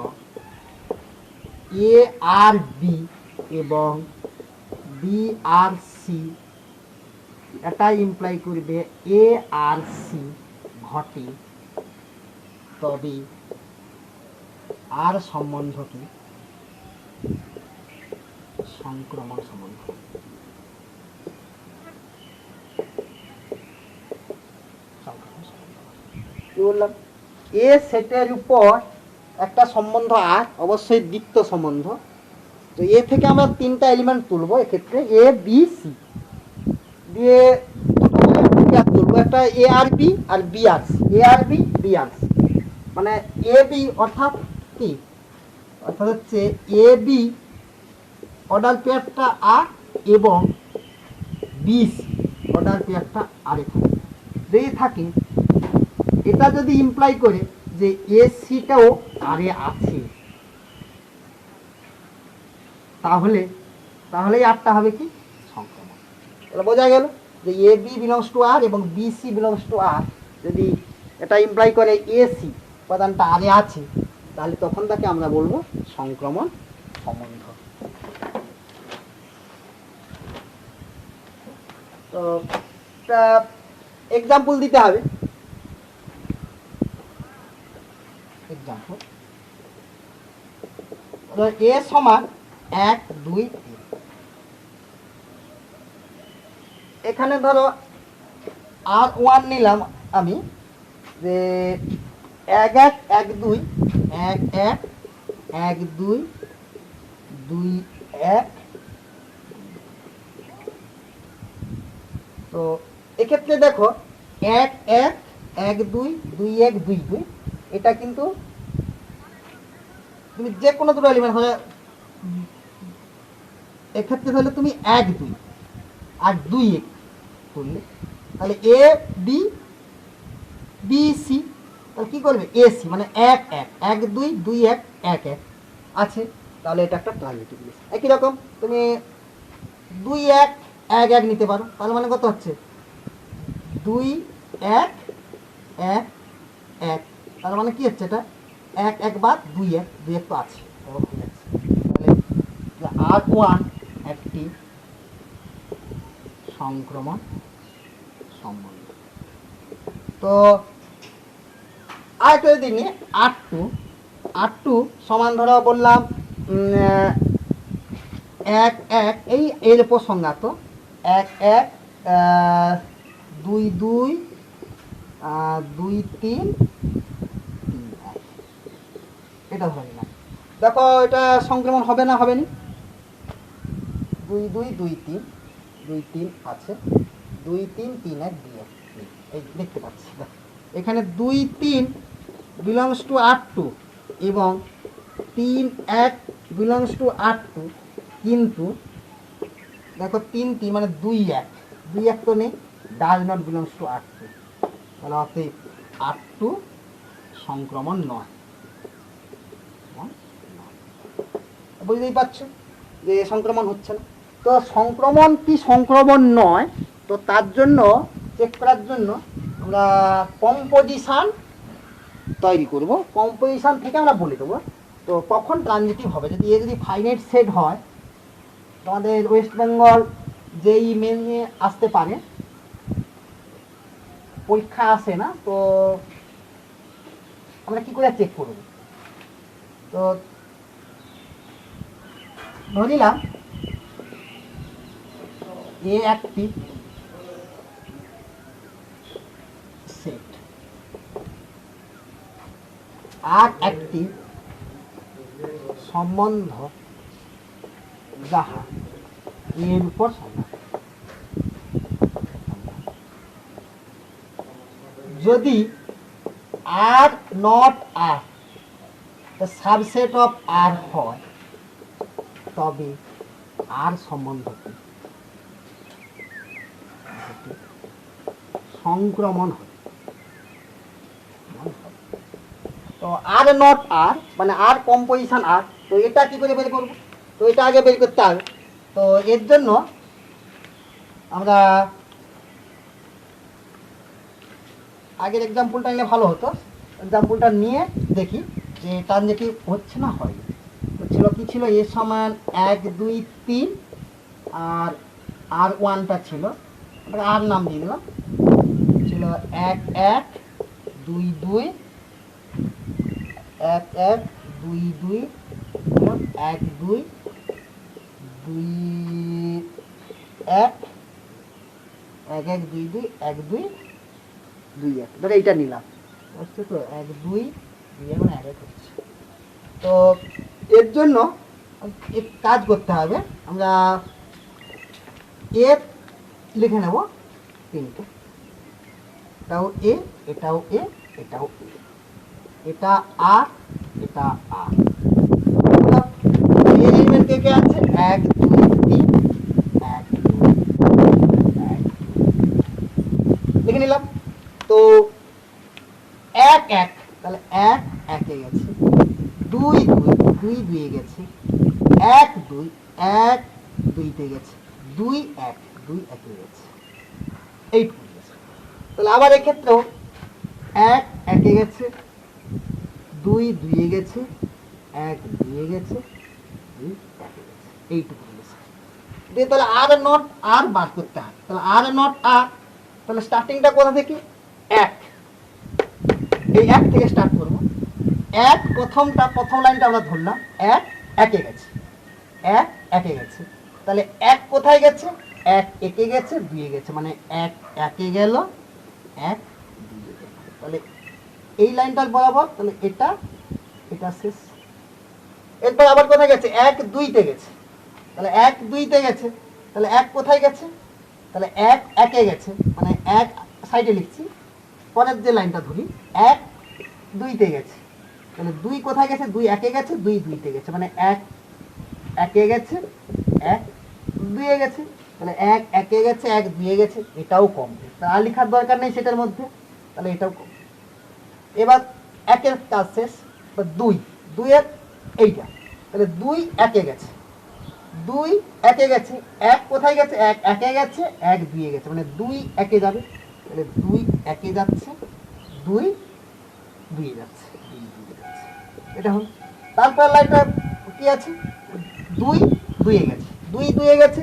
এ আর বি এবং বি আর সি এটা ইমপ্লাই করবে এ আর সি ঘটে, তবে আর সম্বন্ধটি সংক্রমণ সম্বন্ধ। কি বললাম, এ সেটের উপর একটা সম্বন্ধ আর অবশ্যই দ্বিত্ব সম্বন্ধ। তো এ থেকে আমরা তিনটা এলিমেন্ট তুলবো, এক্ষেত্রে এ বি সি দিয়ে তুলবো, একটা এ আর বি আর বি আর সি, এ R B B R C, মানে এ বি অর্থাৎ কি, অর্থাৎ হচ্ছে এ বি অর্ডার পেয়ারটা আর এবং বি সি অর্ডার পেয়ারটা আরে থাকে, যদি থাকে এটা যদি ইমপ্লাই করে যে এ সিটাও আরে আছে, তাহলে তাহলেই আরটা হবে কি সংক্রমণ। তাহলে বোঝা গেল যে এ বি বিলংস টু আর এবং বি সি বিলংস টু আর, যদি এটা ইমপ্লাই করে এ সি উপাদানটা আরে আছে, তাহলে তখন তাকে আমরা বলবো সংক্রমণ সম্বন্ধ। তো এক্সাম্পল দিতে হবে। এক্সাম্পল এ সমান 1 2 3। এখানে ধরো R1 নিলাম আমি, যে 1 1 1 2 1 1 1 2 2 1। তো এক্ষেত্রে দেখো 1 1 1 2 2 1 2 2, এটা কিন্তু তুমি যে কোনো দুটো এলিমেন্ট হলে এক্ষেত্রে হলে তুমি 1 2 আর 2 1 করলে তাহলে এ বি বি সি, তাহলে কি করবে এ সি মানে 1 1 1 2 2 1 1 1 আছে, তাহলে এটা একটা ট্রানজিটিভ লিস্ট। একই রকম তুমি 2 1 1 1 নিতে পারো, তাহলে মানে কত হচ্ছে 2 1 1 1, তার মানে কি হচ্ছে এটা 1 1 বাদ 2 1 2 1 তো আছে, তাহলে R1 একটি সংক্রমণ সম্বন্ধ। তো আরেকটা যদি নিই R2 সমান ধরো বললাম 1 1 এই এর উপর সংজ্ঞাত 1 1 2 2 2 3 3 1, এটা ধরে নিলাম। দেখো এটা সংক্রমণ হবে না হবে নি, 2 2 2 3 2 3 আছে, 2 3 3 1 2 1, এই দেখতে পাচ্ছি এখানে 2 3 বিলংস টু R2 এবং 3 1 বিলংস টু R2, কিন্তু দেখো 3 3 মানে 2 1 2 1 তো নেই, does not belongs to R2, তাহলে অতএব R2 সংক্রমণ নয়। বুঝতেই পারছো যে সংক্রমণ হচ্ছে না। তো সংক্রমণ কি সংক্রমণ নয়, তো তার জন্য চেক করার জন্য আমরা কম্পোজিশান তৈরি করব, কম্পোজিশান থেকে আমরা বলে দেবো তো কখন ট্রানজিটিভ হবে। যদি এ যদি ফাইনাইট সেট হয়, তোমাদের ওয়েস্ট বেঙ্গল যেই মেনে আসতে পারে, পরীক্ষা আসে না, তো আমরা কি করে চেক করব। তো ধরে নিলাম এ একটি সেট, আর একটি সম্বন্ধ যাহা এর উপর সমান। যদি R not R the subset of R হয়, তবে আর সম্বন্ধটি সংক্রমণ হয়। তো আর নট আর মানে আর কম্পোজিশন আর, তো এটা কি করে বের করবো, তো এটা আগে বের করতে হবে। তো এর জন্য আমরা আগের এক্সাম্পলটা নিলে ভালো হতো, এক্সাম্পলটা নিয়ে দেখি যে ট্রানজিটিভ হচ্ছে না হয়। তো ছিল কি ছিল, এ সমান 1 2 3 আর R1টা ছিল, আর নাম দিয়ে দিলাম, ছিল 1 1 2 2 1 1 2 2 1 2 2 1 1 1 2 2 1 2 2 1, ধরো এইটা নিলাম, বুঝছো তো 1 2 2 1 1 1 হচ্ছে। তো এর জন্য এক কাজ করতে হবে, আমরা এ লিখে নেব তিনটে, এটাও এ, এটাও এ, এটাও এ, এটা আর, এটা আর। এলিমেন্ট কে কে আছে 1 2 3 1 2 1 লিখে নিলাম। তো 1 1 তাহলে 1 1 এ গেছে, 2 2 2 2 এ গেছে, 1 2 1 2 তে গেছে, 2 1 2 1 এ গেছে, 8 হয়ে গেছে। তাহলে আবার এক্ষেত্রেও 1 1 এ গেছে, 2 2 এ গেছে, 1 2 এ গেছে, 2 1 এ গেছে, এইটুকু হয়ে গেছে। দিয়ে তাহলে আর নট আর বার করতে হয়, তাহলে আর নট আর, তাহলে স্টার্টিংটা কোথা থেকে 1, এই 1 থেকে স্টার্ট করব। 1 প্রথম লাইনটা আমরা ধরলাম 1, একে গেছে, এক একে গেছে, তাহলে এক কোথায় গেছে, এক একে গেছে, দুয়ে গেছে, মানে এক একে গেল, এক দুয়ে গেল, তাহলে এই লাইনটার বরাবর, তাহলে এটা এটা শেষ। এরপর আবার কোথায় গেছে, এক দুইতে গেছে, তাহলে এক দুইতে গেছে, তাহলে এক কোথায় গেছে, তাহলে এক একে গেছে, মানে এক সাইডে লিখছি, পরের যে লাইনটা ধরি এক দুইতে গেছে, তাহলে দুই কোথায় গেছে, দুই একে গেছে, দুই দুইতে গেছে, মানে এক একে গেছে, এক দুয়ে গেছে, তাহলে এক একে গেছে, এক দুয়ে গেছে, এটাও কম, আর লেখার দরকার নেই সেটার মধ্যে, তাহলে এটাও কম। এবার একের কাজ শেষ, দুই দুইয়ের এইটা, তাহলে দুই একে গেছে, দুই একে গেছে, এক কোথায় গেছে, এক একে গেছে, এক দুয়ে গেছে, মানে দুই একে যাবে, তাহলে দুই একে যাচ্ছে, দুই দুয়ে যাচ্ছে, দুই দুয়ে যাচ্ছে, এটা হল। তারপর লাইনটা কি আছে, দুই দুয়ে গেছে, দুই দুয়ে গেছে,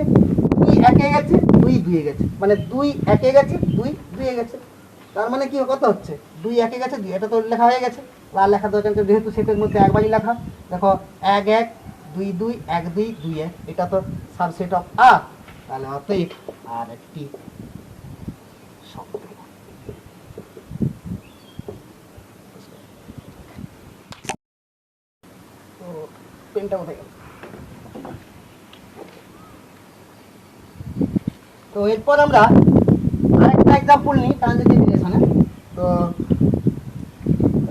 দুই একে গেছে, দুই দুয়ে গেছে, মানে দুই একে গেছে, দুই দুয়ে গেছে, তার মানে কি কত হচ্ছে, দুই একে গেছে, দুই, এটা তো লেখা হয়ে গেছে, আর লেখা দরকার, যেহেতু সেটের মধ্যে একবারই লেখা, দেখো এক এক দুই দুই এক দুই দুই এক, এটা তো সাবসেট অফ আর, তাহলে অতএব আর একটি শব্দ। তো পেনটা কোথায় গেল, তো এরপর আমরা আরেকটা এক্সাম্পল নিই ট্রানজিটিভ রিলেশনে। তো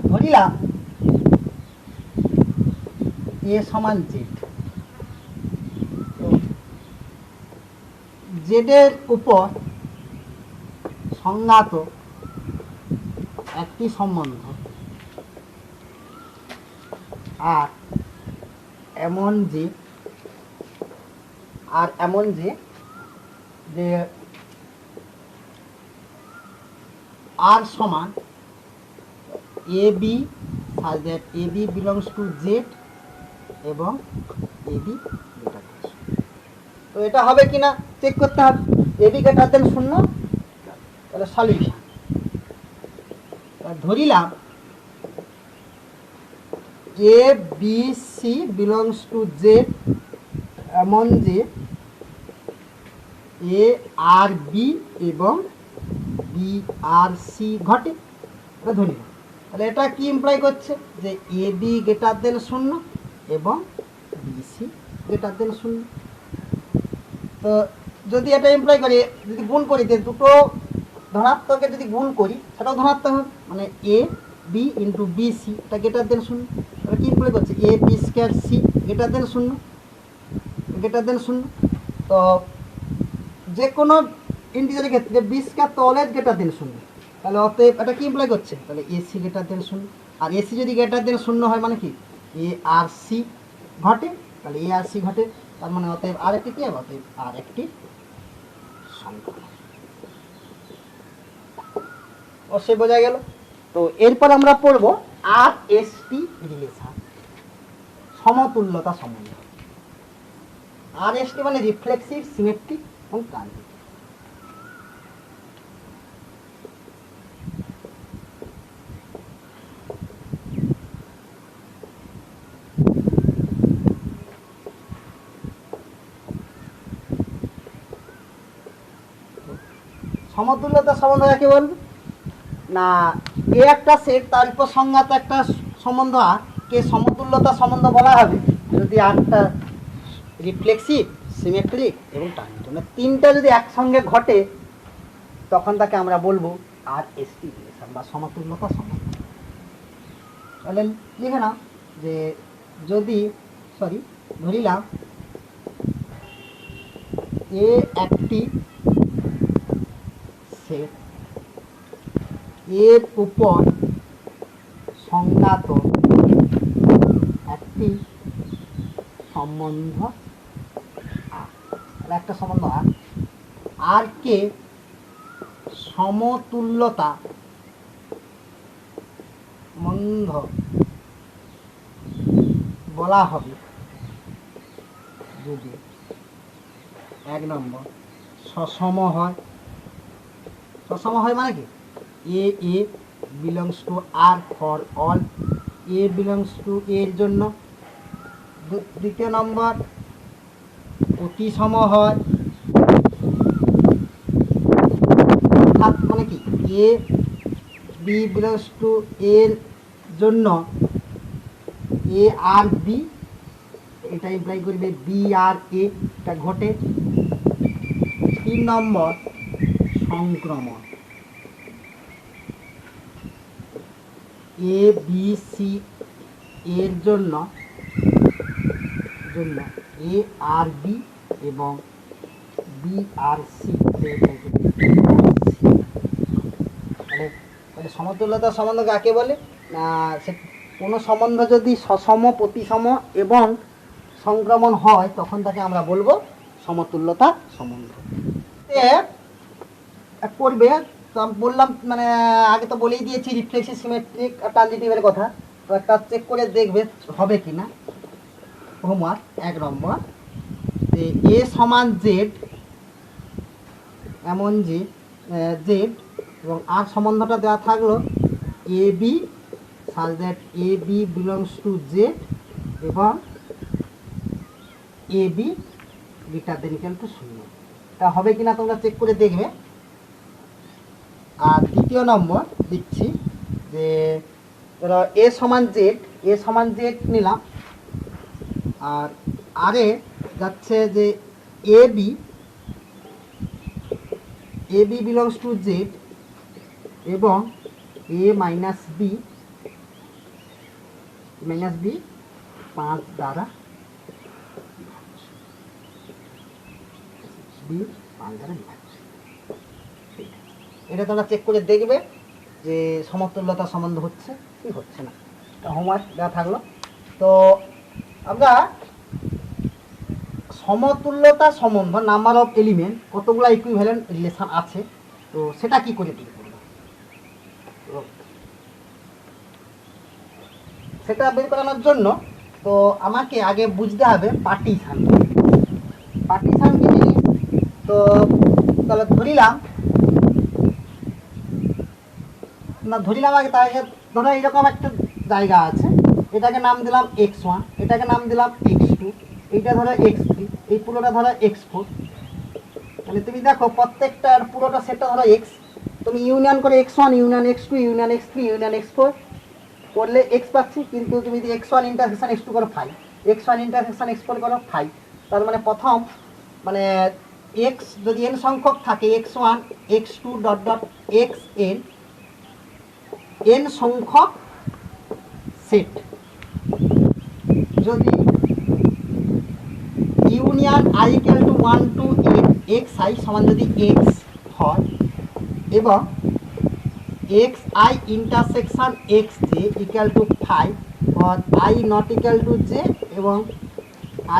ধরিলাম এ সমান জেড, জেডের উপর সংজ্ঞাত একটি সম্বন্ধ, আর এমন যে যে আর সমান a b, such that a B belongs to Z এবং এ বি গ্রেটার দেন। তো এটা হবে কিনা চেক করতে হবে, এ বি গ্রেটার দেন 0, তাহলে সলিউশন ধরিলাম a b c belongs to Z, এমন যে এ আর বি এবং বি আর সি ঘটে, এটা ধরিলাম। তাহলে এটা কি ইমপ্লাই করছে, যে এ বি গ্রেটার দেন 0 এবং বি সি গ্রেটার দেন 0। তো যদি এটা ইমপ্লাই করি, যদি গুণ করি, যে দুটো ধনাত্মকে যদি গুণ করি সেটাও ধনাত্মক হবে, মানে A B into B C, এটা গ্রেটার দেন 0, এটা কি ইমপ্লাই করছে, A B square C greater than 0, greater than 0। তো যে কোনো ইন্টিজারের ক্ষেত্রে বি স্কোয়ার তো অলওয়েজ গ্রেটার দেন 0, তাহলে অতএব এটা কি ইমপ্লাই করছে, তাহলে এসি গ্রেটার দেন 0, আর এসি যদি গ্রেটার দেন 0 হয় মানে কি এ আর সি ঘটে, তাহলে এ আর সি ঘটে, তার মানে অতএব আর একটি কি হবে, অতএব আর একটি সংখ্যা, অবশ্যই বোঝা গেল। তো এরপর আমরা পড়ব আর এস টি রিলেশন, সমতুল্যতা সম্বন্ধ। আর এস টি মানে রিফ্লেক্সিভ, সিমেট্রিক এবং ট্রানজিটিভ। সমতুল্যতা সম্বন্ধ কাকে বলবে না, এ একটা সেট, তার উপর সংজ্ঞাত একটা সম্বন্ধ আর কে সমতুল্যতা সম্বন্ধ বলা হবে যদি আরটা রিফ্লেক্সিভ, সিমেট্রিক এবং ট্রানজিটিভ, মানে তিনটা যদি একসঙ্গে ঘটে তখন তাকে আমরা বলবো আর এস টি রিলেশন বা সমতুল্যতা সম্বন্ধ। তাহলে লিখে নাও যে যদি ধরিলাম এ একটি সেট, এর উপর সংজ্ঞাত একটি সম্বন্ধ একটা সম্বন্ধ আর কে সমতুল্যতা সম্বন্ধ বলা হবে যদি 1 নম্বর সসম হয়। সসম হয় মানে কি, A belongs to R for all, A belongs to এর জন্য, দ্বিতীয় নম্বর প্রতিসম হয়, অর্থাৎ মানে কি এ বি বিলংস টু এর জন্য এ আর বি, এটা ইমপ্লাই করবে বি আর এ, এটা ঘটে। 3 নম্বর সংক্রমণ, এ বি সি এর জন্য এ আর বি এবং বি আর সি, মানে সমতুল্যতা সম্বন্ধ কাকে বলে না, সে কোনো সম্বন্ধ যদি সসম প্রতিসম এবং সংক্রমণ হয় তখন তাকে আমরা বলবো সমতুল্যতা সম্বন্ধ। করবে তো আমি বললাম, মানে আগে তো বলেই দিয়েছি রিফ্লেক্সিভ সিমেট্রিক ট্রানজিটিভের কথা, তো একটা চেক করে দেখবে হবে কি না। হোমওয়ার্ক 1 নম্বর, যে এ সমান জেড, এমন যে জেড এবং আর সম্বন্ধটা দেওয়া থাকলো A B such that A B belongs to Z এবং A B greater than equal to 0। এটা হবে কিনা তোমরা চেক করে দেখবে। আর দ্বিতীয় নম্বর দিচ্ছি যে ধরো এ সমান জেড নিলাম, আর আরে যাচ্ছে যে A B belongs to Z এবং এ মাইনাস বি 5 দ্বারা এটা তোমরা চেক করে দেখবে যে সমতুল্যতা সম্বন্ধ হচ্ছে কি হচ্ছে না। হোমওয়ার্ক দেওয়া থাকলো। তো আমরা সমতুল্যতা সম্বন্ধ নাম্বার অফ এলিমেন্ট কতগুলো ইকুইভ্যালেন্ট রিলেশন আছে, তো সেটা কি করে বের করব, সেটা বের করানোর জন্য তো আমাকে আগে বুঝতে হবে পার্টিশন কি জিনিস। তো তাহলে ধরিলাম আগে, তার আগে ধরো এইরকম একটা জায়গা আছে, এটাকে নাম দিলাম x1, এটাকে নাম দিলাম x2, এইটা ধরো x3, এই পুরোটা ধরো x4। মানে তুমি দেখো প্রত্যেকটার পুরোটা সেটটা ধরো x, তুমি ইউনিয়ন করে x1 union x2 union x3 union x4 করলে x পাচ্ছি, কিন্তু তুমি যদি x1 ইন্টারসেকশন x2 করো 5, x1 ইন্টারসেকশন x4 করো 5, তার মানে প্রথম মানে x যদি n সংখ্যক থাকে x1 x2 dot dot xn n সংখ্যক সেট, যদি union i equal to 1 to n xi সমান যদি x হয় এবং xi intersection xj equal to 5 or i not equal to j এবং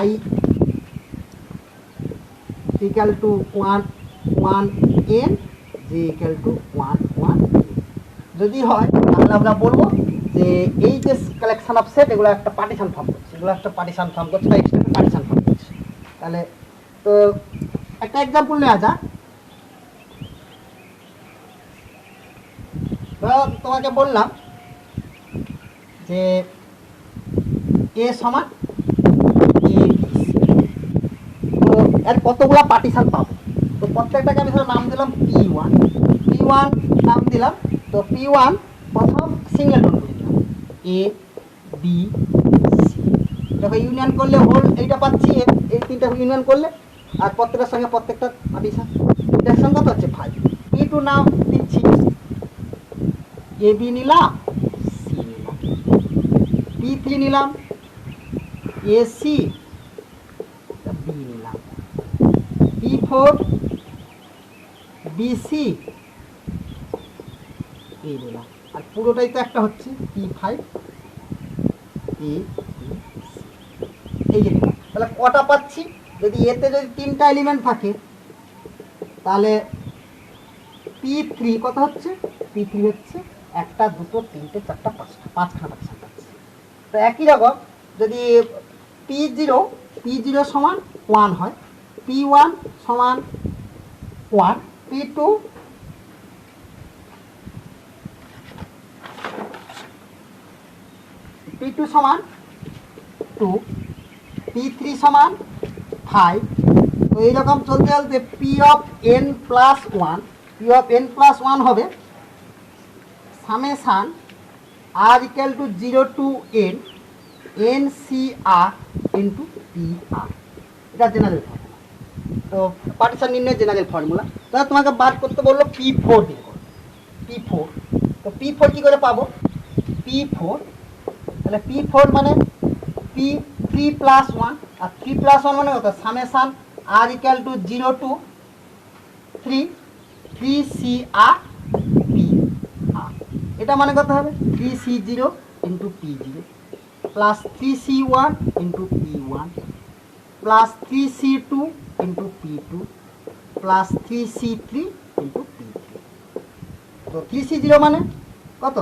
i equal to 1 n j equal to 1 যদি হয়, তাহলে আমরা বলবো যে এই যে কালেকশন অফ সেট এগুলো একটা পার্টিশন ফর্ম করছে, বা এক্সট্রা পার্টিশন ফর্ম করছে। তাহলে তো একটা এক্সাম্পল নেওয়া যাক। তোমাকে বললাম যে এ সমান এ, তো এর কতগুলো পার্টিশন পাবো, তো প্রত্যেকটাকে আমি ধরো নাম দিলাম P1 নাম দিলাম। তো P1 প্রথম সিঙ্গেল ডট করে দিলাম এ বি সি, যখন ইউনিয়ন করলে হোল এইটা পাচ্ছি, এই তিনটা ইউনিয়ন করলে আর প্রত্যেকটার সঙ্গে প্রত্যেকটা পার্টিশন ইন্টারসেকশন কত হচ্ছে 5। P2 নাম দিচ্ছি এ বি নিলাম সি নিলাম, P3 নিলাম এ সি বি নিলাম, P4 বি সি এই নিলাম, আর পুরোটাই তো একটা হচ্ছে P5 এ এই যে নিলাম। তাহলে কটা পাচ্ছি, যদি এতে যদি 3টা এলিমেন্ট থাকে তাহলে P3 কত হচ্ছে, P3 হচ্ছে 1 2 3 4 5টা 5খানা পার্টিশন পাচ্ছি। তো একই রকম যদি P0 সমান 1 হয়, P1 সমান 1, P2 সমান 2, P3 সমান 5। তো এইরকম চলতে চলতে P(n+1) হবে summation r = 0 to n NCR into PR। এটা জেনারেল ফর্মুলা। তো পার্টিশন নির্ণয়ের জেনারেল ফর্মুলা। তাহলে তোমাকে বার করতে বললো P4 বের করো। P4, তো P4 কী করে পাবো? P4, তাহলে P4 মানে P3+1, আর 3+1 মানে কত? Summation r = 0 to 3CR PR। এটা মানে কত হবে? 3C0 into P0 plus 3C1 into P1 plus 3C2 into P2 plus 3C3 into P3। তো 3C0 মানে কত?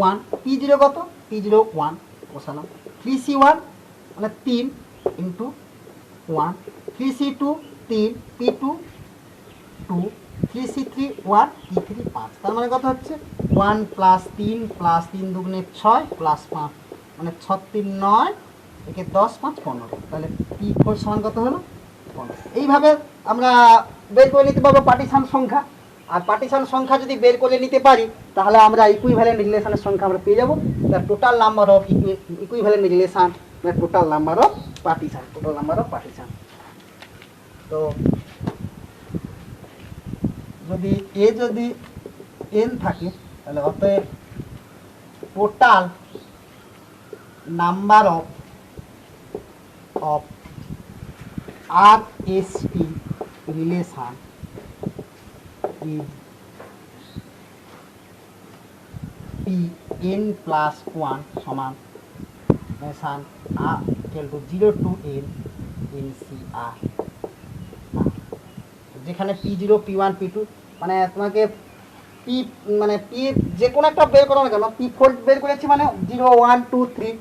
1। P0 কত? P0 1 বসালাম। 3C1 মানে 3 into 1, 3C2 3, P2 2, 3C3 1, P3 5। তার মানে কত হচ্ছে? 1 প্লাস 3 প্লাস 3 দুগুণে 6 প্লাস 5 মানে 6 3 9, একে 10 5 15। তাহলে P4 সমান কত হলো? 15। এইভাবে আমরা বের করে নিতে পারবো পার্টিশন সংখ্যা। আর পার্টিশন সংখ্যা যদি বের করে নিতে পারি তাহলে আমরা ইকুইভ্যালেন্ট রিলেশনের সংখ্যা আমরা পেয়ে যাবো। The total number of equivalent relation, the total number of partition. তো যদি n থাকে তাহলে অতএব total number of RST relation is Pn+1 সমান relation r = 0 to n NCR। যেখানে P0 P1 P2 মানে তোমাকে P যে কোনো একটা বের করো না কেন, P4 বের করেছি মানে 0 1 2 3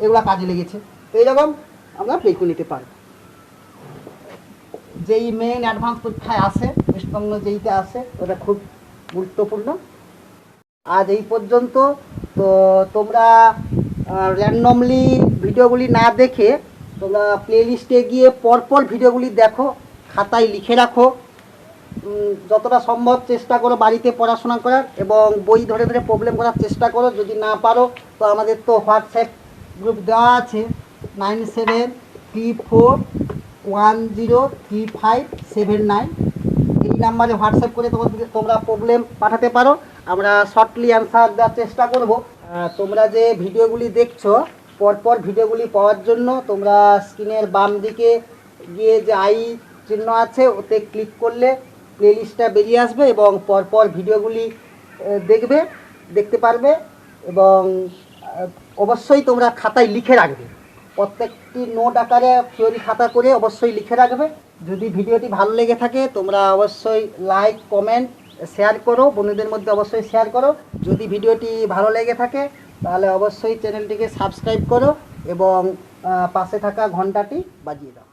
এগুলো কাজে লেগেছে। তো এইরকম আমরা বের করে নিতে পারবো। যেই মেইন অ্যাডভান্স পরীক্ষায় আসে, ওয়েস্টবেঙ্গল যেইতে আসে, ওটা খুব গুরুত্বপূর্ণ। আজ এই পর্যন্ত। তো তোমরা র্যান্ডমলি ভিডিওগুলি না দেখে তোমরা প্লেলিস্টে গিয়ে পরপর ভিডিওগুলি দেখো, খাতায় লিখে রাখো। যতটা সম্ভব চেষ্টা করো বাড়িতে পড়াশোনা করার এবং বই ধরে ধরে প্রবলেম করার চেষ্টা করো। যদি না পারো তো আমাদের তো হোয়াটসঅ্যাপ গ্রুপ দেওয়া আছে 9734103579। এই নাম্বারে হোয়াটসঅ্যাপ করে তোমরা প্রবলেম পাঠাতে পারো, আমরা শর্টলি অ্যান্সার দেওয়ার চেষ্টা করব। তোমরা যে ভিডিওগুলি দেখছো পরপর ভিডিওগুলি পাওয়ার জন্য তোমরা স্ক্রিনের বাম দিকে গিয়ে যে আই চিহ্ন আছে ওতে ক্লিক করলে প্লেলিস্টটা বেরিয়ে আসবে এবং পরপর ভিডিওগুলি দেখতে পারবে। এবং অবশ্যই তোমরা খাতায় লিখে রাখবে, প্রত্যেকটি নোট আকারে থিওরি খাতা করে অবশ্যই লিখে রাখবে। যদি ভিডিওটি ভালো লেগে থাকে তোমরা অবশ্যই লাইক কমেন্ট শেয়ার করো, বন্ধুদের মধ্যে অবশ্যই শেয়ার করো। যদি ভিডিওটি ভালো লেগে থাকে তাহলে অবশ্যই চ্যানেলটিকে সাবস্ক্রাইব করো এবং পাশে থাকা ঘন্টাটি বাজিয়ে দাও।